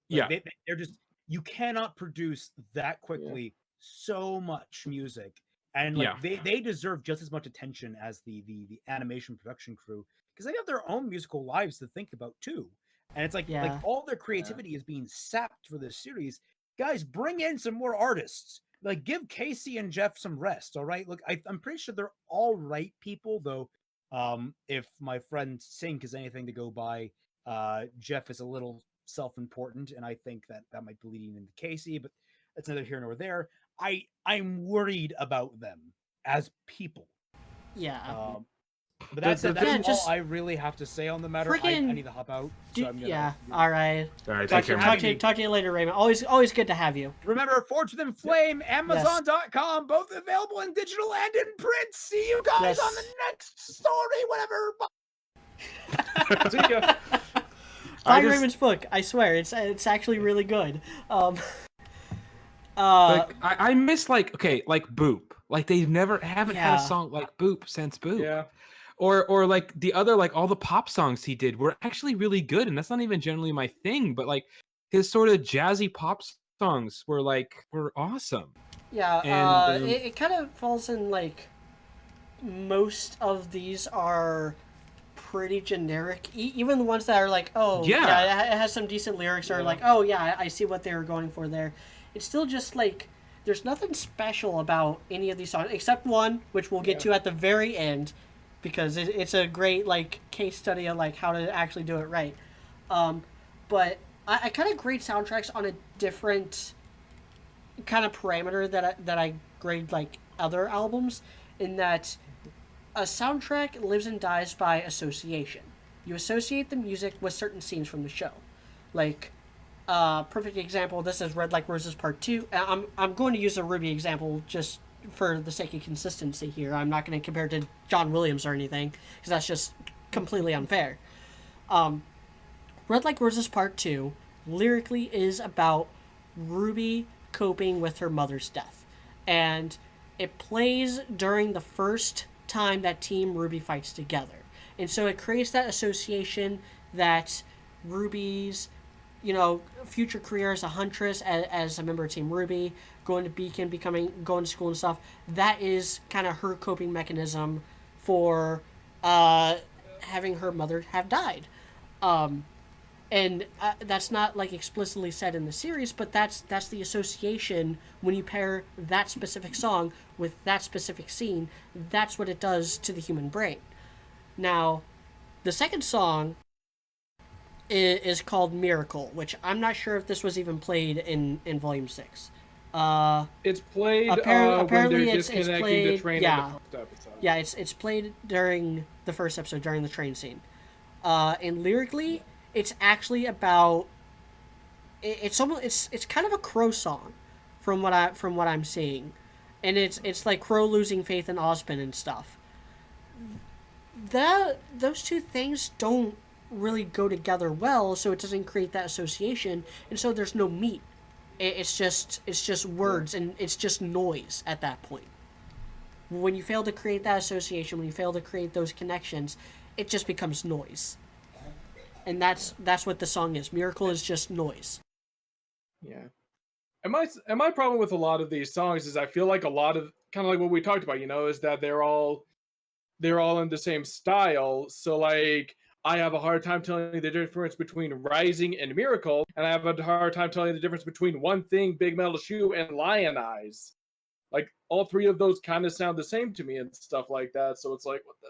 Yeah. They're just... You cannot produce that quickly so much music, and like they deserve just as much attention as the animation production crew, because they have their own musical lives to think about too. And it's like all their creativity is being sapped for this series. Guys, bring in some more artists. Like, give Casey and Jeff some rest. All right. Look, I'm pretty sure they're all right people, though. If my friend Sink is anything to go by, Jeff is a little self-important, and I think that might be leading into Casey, but that's neither here nor there. I'm worried about them as people. Yeah. But that's all just I really have to say on the matter. I need to hop out. So I'm gonna, all right. All right, Talk take care. to you later, Raymond. Always good to have you. Remember, Fortune and Flame, Amazon.com, both available in digital and in print. See you guys on the next story, whatever. See ya. Buy Raymond's book. I swear, it's actually really good. I miss like Boop. Like they haven't had a song like Boop since Boop. Yeah. Or like the other, like all the pop songs he did were actually really good, and that's not even generally my thing, but like his sort of jazzy pop songs were awesome. Yeah, and it kind of falls in like most of these are pretty generic. Even the ones that are like, oh yeah, it has some decent lyrics, or like, oh yeah, I see what they were going for there. It's still just like there's nothing special about any of these songs except one, which we'll get to at the very end, because it's a great like case study of like how to actually do it right. But I kind of grade soundtracks on a different kind of parameter that I grade like other albums, in that a soundtrack lives and dies by association. You associate the music with certain scenes from the show. Like, perfect example, this is Red Like Roses Part 2. I'm going to use a RWBY example just for the sake of consistency here. I'm not going to compare it to John Williams or anything, because that's just completely unfair. Red Like Roses Part 2 lyrically is about RWBY coping with her mother's death. And it plays during the first time that Team RWBY fights together. And so it creates that association that RWBY's, future career as a huntress, as a member of Team RWBY, going to Beacon, going to school and stuff, that is kind of her coping mechanism for having her mother have died. And that's not like explicitly said in the series, but that's the association when you pair that specific song with that specific scene. That's what it does to the human brain. Now, the second song is called Miracle, which I'm not sure if this was even played in Volume 6. It's played apparently when they're it's disconnecting played, the train in the first episode. Yeah, it's played during the first episode, during the train scene. And lyrically, it's actually about it's kind of a Crow song from what I'm seeing. And it's like Crow losing faith in Ozpin and stuff. Those two things don't really go together well, so it doesn't create that association, and so there's no meat. It's just words, and it's just noise at that point. When you fail to create that association, when you fail to create those connections, it just becomes noise. And that's what the song is. Miracle is just noise. Yeah. And my problem with a lot of these songs is I feel like a lot of, kind of like what we talked about, is that they're all in the same style. So like, I have a hard time telling the difference between Rising and Miracle, and I have a hard time telling the difference between One Thing, Big Metal Shoe, and Lion Eyes. Like, all three of those kind of sound the same to me and stuff like that. So it's like, what the?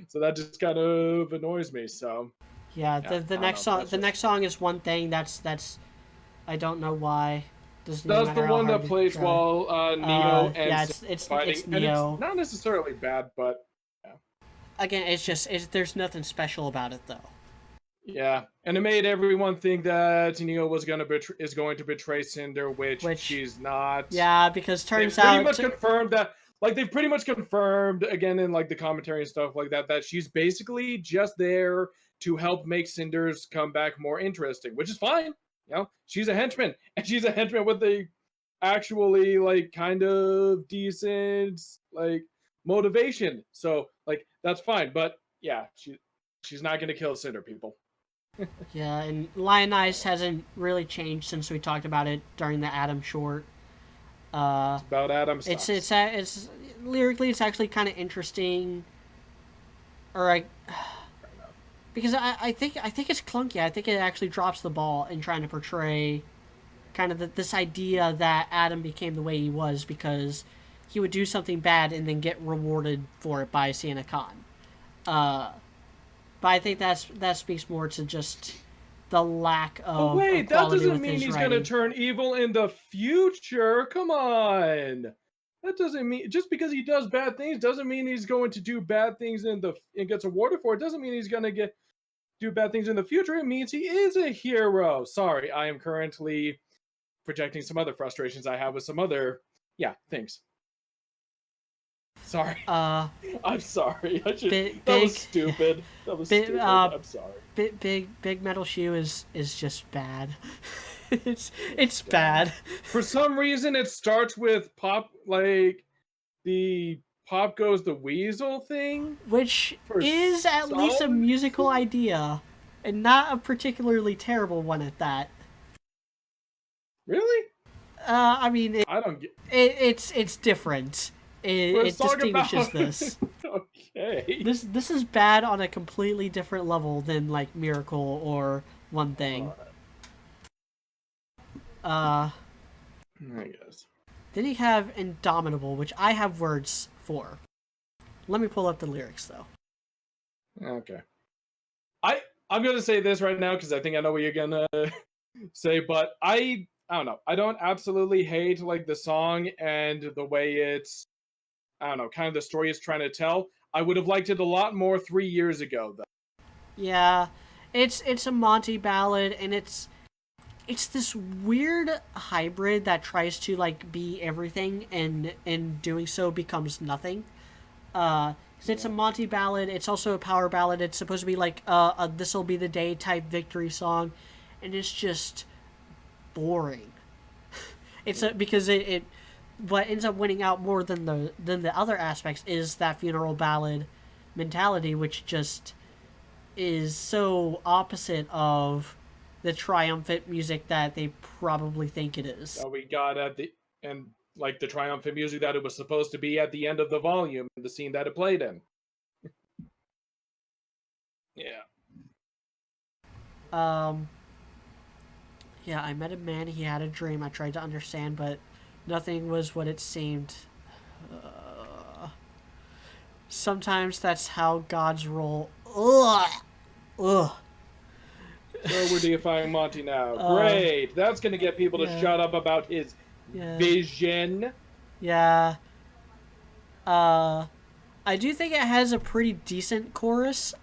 So that just kind of annoys me. So yeah, the next song is One Thing. That's I don't know why. That's the one that plays while Neo and it's fighting. it's Neo. And it's not necessarily bad, but again, there's nothing special about it though. Yeah, and it made everyone think that Neo is going to betray Cinder, which she's not. Yeah, because turns they've out pretty much confirmed that. Like they've pretty much confirmed again in like the commentary and stuff like that she's basically just there to help make Cinder's comeback more interesting, which is fine. She's a henchman, and she's a henchman with a actually like kind of decent like motivation. So like that's fine, but yeah, she's not gonna kill Cinder, people. Yeah, and Lion Eyes hasn't really changed since we talked about it during the Adam short. It's about Adam. It's lyrically it's actually kind of interesting, because I think it's clunky. I think it actually drops the ball in trying to portray kind of this idea that Adam became the way he was because he would do something bad and then get rewarded for it by Santa Khan. But I think that speaks more to just the lack of. Oh wait, of that quality doesn't with mean his he's writing. gonna turn evil in the future. Come on. That doesn't mean just because he does bad things doesn't mean he's going to do bad things and gets awarded for it. Doesn't mean he's gonna do bad things in the future. It means he is a hero. Sorry, I am currently projecting some other frustrations I have with some other things. Sorry. I'm sorry. That was stupid. That was stupid. I'm sorry. Big Metal Shoe is just bad. it's bad. For some reason, it starts with pop, like the Pop Goes the Weasel thing, which is at least a musical idea, and not a particularly terrible one at that. Really? I mean, I don't get. It's different. It distinguishes this. Okay. This is bad on a completely different level than like Miracle or One Thing. I guess. Then you have Indomitable, which I have words for. Let me pull up the lyrics though. Okay. I'm gonna say this right now because I think I know what you're gonna say, but I don't know. I don't absolutely hate like the song and the way it's, I don't know, kind of the story it's trying to tell. I would have liked it a lot more 3 years ago, though. Yeah, it's a Monty ballad, and it's this weird hybrid that tries to like be everything, and in doing so becomes nothing. It's a Monty ballad. It's also a power ballad. It's supposed to be like a "This'll Be the Day" type victory song, and it's just boring. Because it what ends up winning out more than the other aspects is that funeral ballad mentality, which just is so opposite of the triumphant music that they probably think it is. That we got like the triumphant music that it was supposed to be at the end of the volume, the scene that it played in. Yeah. Yeah, I met a man, he had a dream, I tried to understand, but nothing was what it seemed. Sometimes that's how gods roll. Ugh. So we're deifying Monty now. Great. That's going to get people to shut up about his vision. Yeah. I do think it has a pretty decent chorus,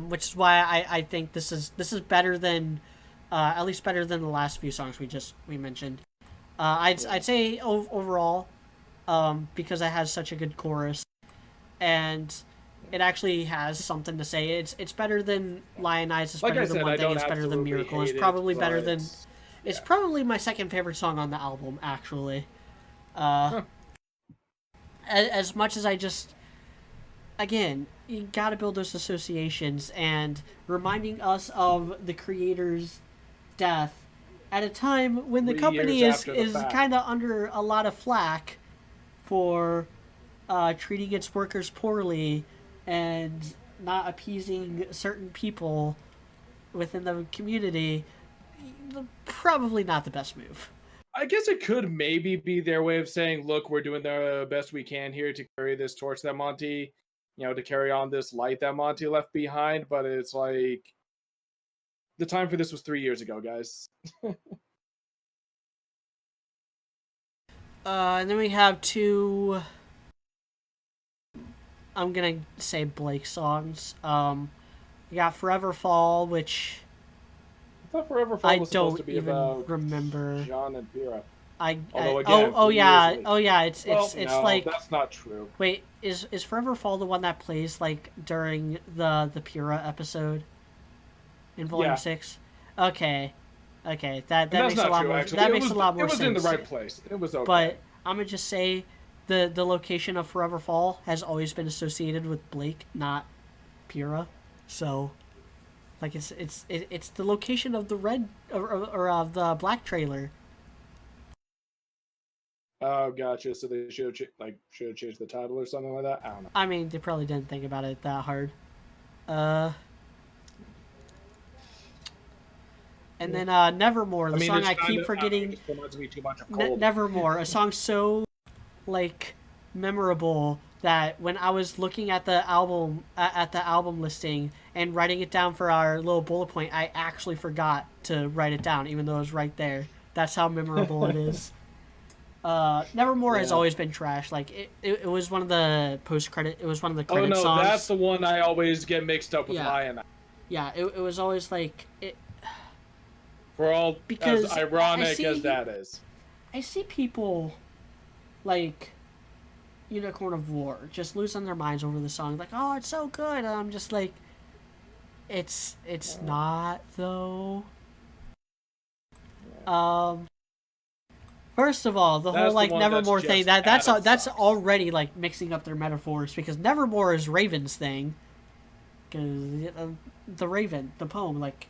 which is why I think this is better than, at least better than the last few songs we mentioned. I'd say overall, because it has such a good chorus, and it actually has something to say. It's better than Lionize. It's better than One Thing. It's better than Miracle. It's probably better than. It's probably my second favorite song on the album, actually. As much as I just, again, you gotta build those associations, and reminding us of the creator's death at a time when the company is kind of under a lot of flack for treating its workers poorly and not appeasing certain people within the community. Probably not the best move. I guess it could maybe be their way of saying, look, we're doing the best we can here to carry this torch that Monty, to carry on this light that Monty left behind, but it's like, the time for this was 3 years ago, guys. And then we have two, I'm gonna say Blake songs. We got Forever Fall, which I thought Forever Fall was supposed to be about remember. John and Pyrrha. It's like, that's not true. Wait, is Forever Fall the one that plays like during the Pyrrha episode in Volume 6? Okay, that makes a lot more. That makes a lot more sense. It was in the right place. It was okay. But I'm gonna just say, the location of Forever Fall has always been associated with Blake, not Pyrrha. So, like it's the location of the red or of the black trailer. Oh, gotcha. So they should have changed the title or something like that. I don't know. I mean, they probably didn't think about it that hard. And then Nevermore, the song I keep forgetting. Nevermore, a song so like memorable that when I was looking at the album listing and writing it down for our little bullet point, I actually forgot to write it down, even though it was right there. That's how memorable it is. Nevermore has always been trash. Like it was one of the post credit. It was one of the credit songs. That's the one I always get mixed up with Lion. Yeah, it was always like it. For all because as ironic as that is, I see people like Unicorn of War just losing their minds over the song. Like, oh, it's so good. And I'm just like, it's not though. First of all, the whole like Nevermore thing that's already like mixing up their metaphors, because Nevermore is Raven's thing. Because the Raven, the poem, like,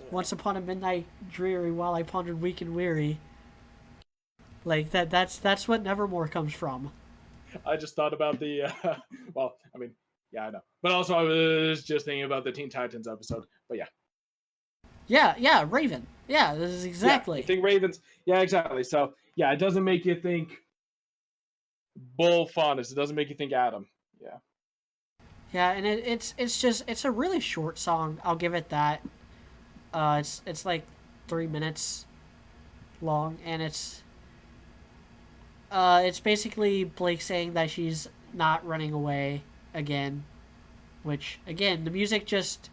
once upon a midnight dreary, while I pondered weak and weary. Like that's what Nevermore comes from. I just thought about the well, I mean, yeah, I know, but also I was just thinking about the Teen Titans episode. But yeah, Raven. Yeah, this is exactly. I think Ravens. Yeah, exactly. So yeah, it doesn't make you think Bull Faunus. It doesn't make you think Adam. Yeah. Yeah, and it's a really short song. I'll give it that. It's like 3 minutes long, and it's basically Blake saying that she's not running away again, which again the music just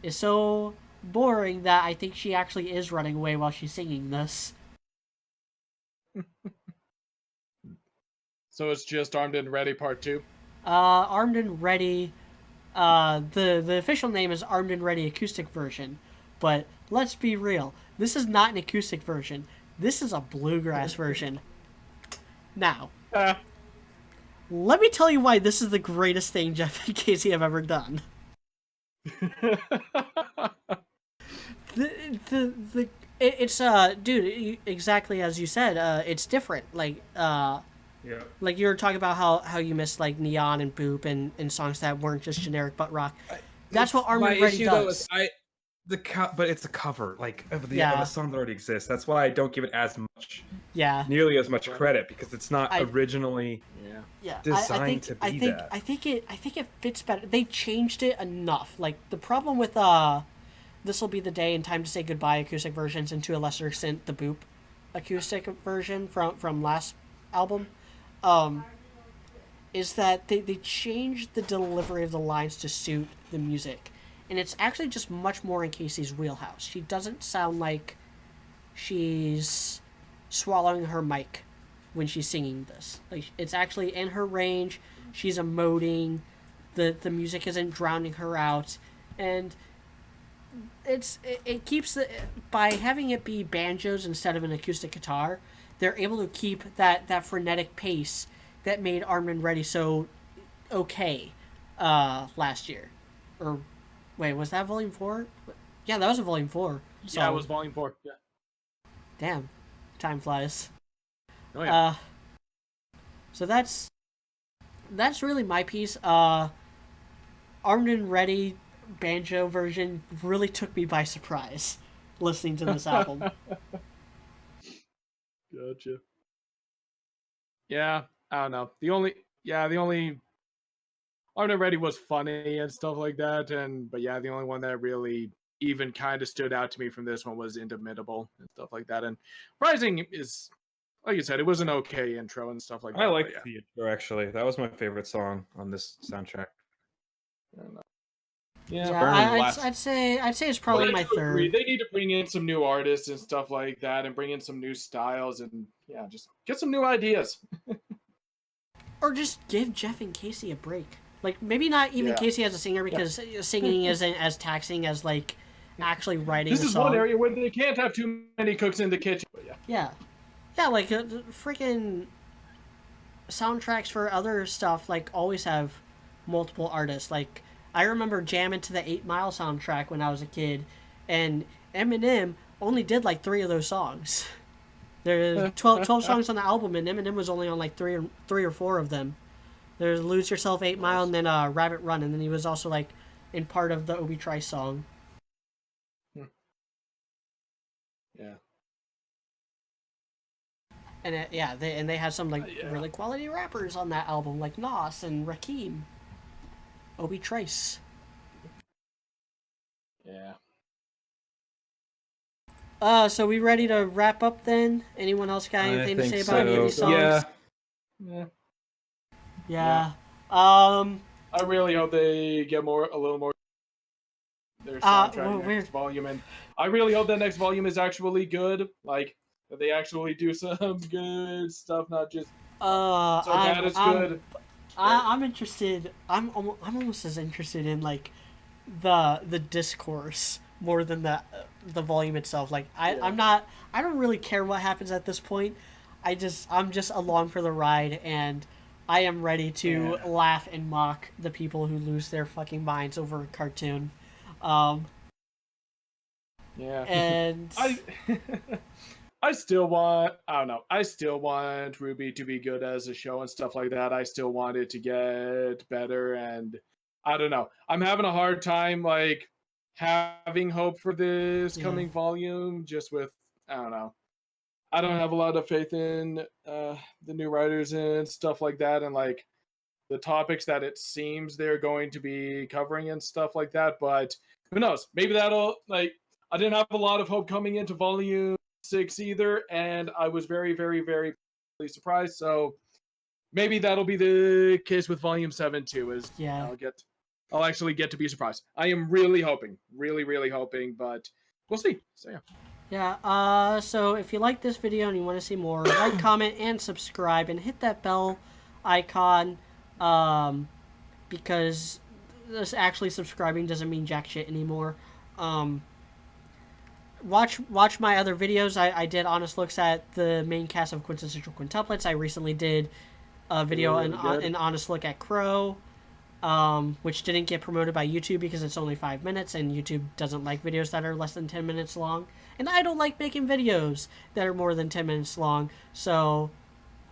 is so boring that I think she actually is running away while she's singing this. So it's just Armed and Ready Part 2? Armed and Ready, the official name is Armed and Ready Acoustic Version, but let's be real, this is not an acoustic version, this is a bluegrass version. Now, let me tell you why this is the greatest thing Jeff and Casey have ever done. It's dude, exactly as you said, it's different. Like like you were talking about how you miss like Neon and Boop and songs that weren't just generic butt rock. That's what Armed and Ready does. But it's a cover, like of a song that already exists. That's why I don't give it as much, nearly as much credit, because it's not originally designed to be that. I think it fits better. They changed it enough. Like the problem with This'll Be the Day and Time to Say Goodbye acoustic versions, and to a lesser extent the Boop acoustic version from last album, is that they changed the delivery of the lines to suit the music. And it's actually just much more in Casey's wheelhouse. She doesn't sound like she's swallowing her mic when she's singing this. Like, it's actually in her range. She's emoting. The music isn't drowning her out. And it keeps by having it be banjos instead of an acoustic guitar, they're able to keep that frenetic pace that made Armed and Ready so okay last year. Or wait, was that Volume 4? Yeah, that was a Volume 4 song. Yeah, it was Volume 4. Yeah. Damn. Time flies. Oh, yeah. So that's really my piece. Armed and Ready banjo version really took me by surprise listening to this album. Gotcha. Yeah, I don't know. The only Armed and Ready was funny and stuff like that, but the only one that really even kind of stood out to me from this one was Indomitable and stuff like that. And Rising is, like you said, it was an okay intro and stuff like that. I liked the intro, actually. That was my favorite song on this soundtrack. I'd say it's probably my third. They need to bring in some new artists and stuff like that, and bring in some new styles, and just get some new ideas. Or just give Jeff and Casey a break. Like, maybe not even Casey as a singer, because singing isn't as taxing as, like, actually writing a song. This is one area where they can't have too many cooks in the kitchen. But yeah, like, freaking soundtracks for other stuff, like, always have multiple artists. Like, I remember jamming to the 8 Mile soundtrack when I was a kid, and Eminem only did, like, 3 of those songs. There's 12 songs on the album, and Eminem was only on, like, 3 or 4 of them. There's Lose Yourself, 8 Mile, and then Rabbit Run, and then he was also, like, in part of the Obi Trice song. Yeah. And they had some like really quality rappers on that album, like Nas and Rakim, Obi Trace. Yeah. So we ready to wrap up then? Anyone else got anything to say about any of these songs? Yeah. Yeah. I really hope they get a little more their soundtrack next volume, and I really hope that next volume is actually good. Like that they actually do some good stuff, not just so bad it's good. I'm interested. I'm almost as interested in like the discourse more than the volume itself. Like I don't really care what happens at this point. I'm just along for the ride, and I am ready to laugh and mock the people who lose their fucking minds over a cartoon. And I still want, I don't know, I still want RWBY to be good as a show and stuff like that. I still want it to get better, and I don't know. I'm having a hard time like having hope for this coming volume just with, I don't know. I don't have a lot of faith in the new writers and stuff like that, and like the topics that it seems they're going to be covering and stuff like that. But who knows? Maybe that'll like. I didn't have a lot of hope coming into volume 6 either, and I was very, very, very surprised. So maybe that'll be the case with volume 7 too. I'll actually get to be surprised. I am really hoping, really, really hoping, but we'll see. So yeah. Yeah, so if you like this video and you want to see more, like, comment, and subscribe, and hit that bell icon, because this actually subscribing doesn't mean jack shit anymore. Watch my other videos. I did honest looks at the main cast of Quintessential Quintuplets. I recently did a video, an honest look at Crow, which didn't get promoted by YouTube because it's only 5 minutes, and YouTube doesn't like videos that are less than 10 minutes long. And I don't like making videos that are more than 10 minutes long, so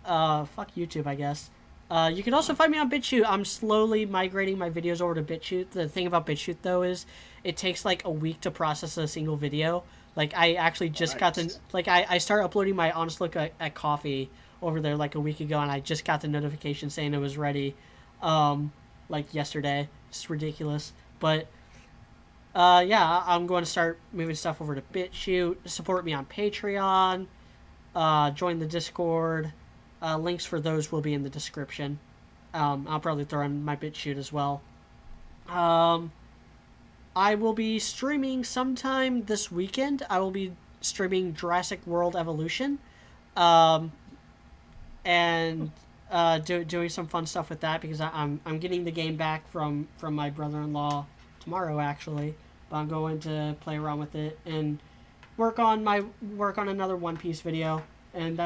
fuck YouTube, I guess. You can also find me on BitChute. I'm slowly migrating my videos over to BitChute. The thing about BitChute, though, is it takes like a week to process a single video. Like, I actually just got the... Like, I started uploading my honest look at Coffee over there like a week ago, and I just got the notification saying it was ready, like, yesterday. It's ridiculous. But, yeah, I'm going to start moving stuff over to BitChute. Support me on Patreon. Join the Discord. Links for those will be in the description. I'll probably throw in my BitChute as well. I will be streaming sometime this weekend. I will be streaming Jurassic World Evolution. And doing some fun stuff with that, because I'm getting the game back from my brother-in-law tomorrow, actually. But I'm going to play around with it and work on another One Piece video, and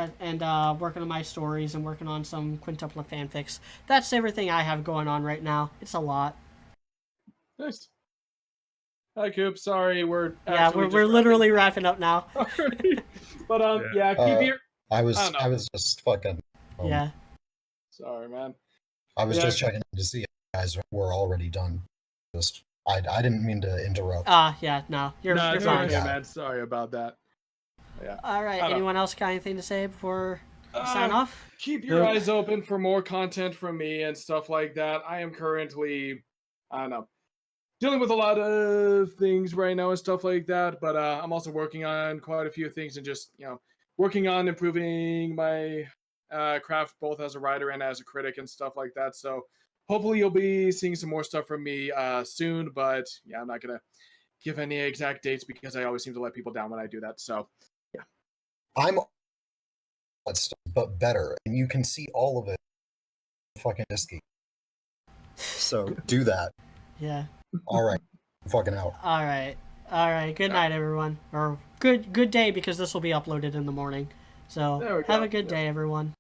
working on my stories and working on some quintuplet fanfics. That's everything I have going on right now. It's a lot. Nice. Hi, Coop. Sorry, we're literally wrapping up now. But keep your. I was just fucking. Yeah. Sorry, man. I was just checking to see if you guys were already done. I didn't mean to interrupt. Yeah, no, you're fine. Okay, man. Sorry about that. Yeah. All right. Anyone else got anything to say before we sign off? Keep your eyes open for more content from me and stuff like that. I am currently, I don't know, dealing with a lot of things right now and stuff like that, but I'm also working on quite a few things and just, working on improving my craft both as a writer and as a critic and stuff like that. So hopefully you'll be seeing some more stuff from me soon, but yeah, I'm not going to give any exact dates because I always seem to let people down when I do that. So yeah. I'm but better, and you can see all of it fucking Disky. So do that. Yeah. All right. I'm fucking out. All right. Good night, everyone. Or good day, because this will be uploaded in the morning. So have a good day, everyone.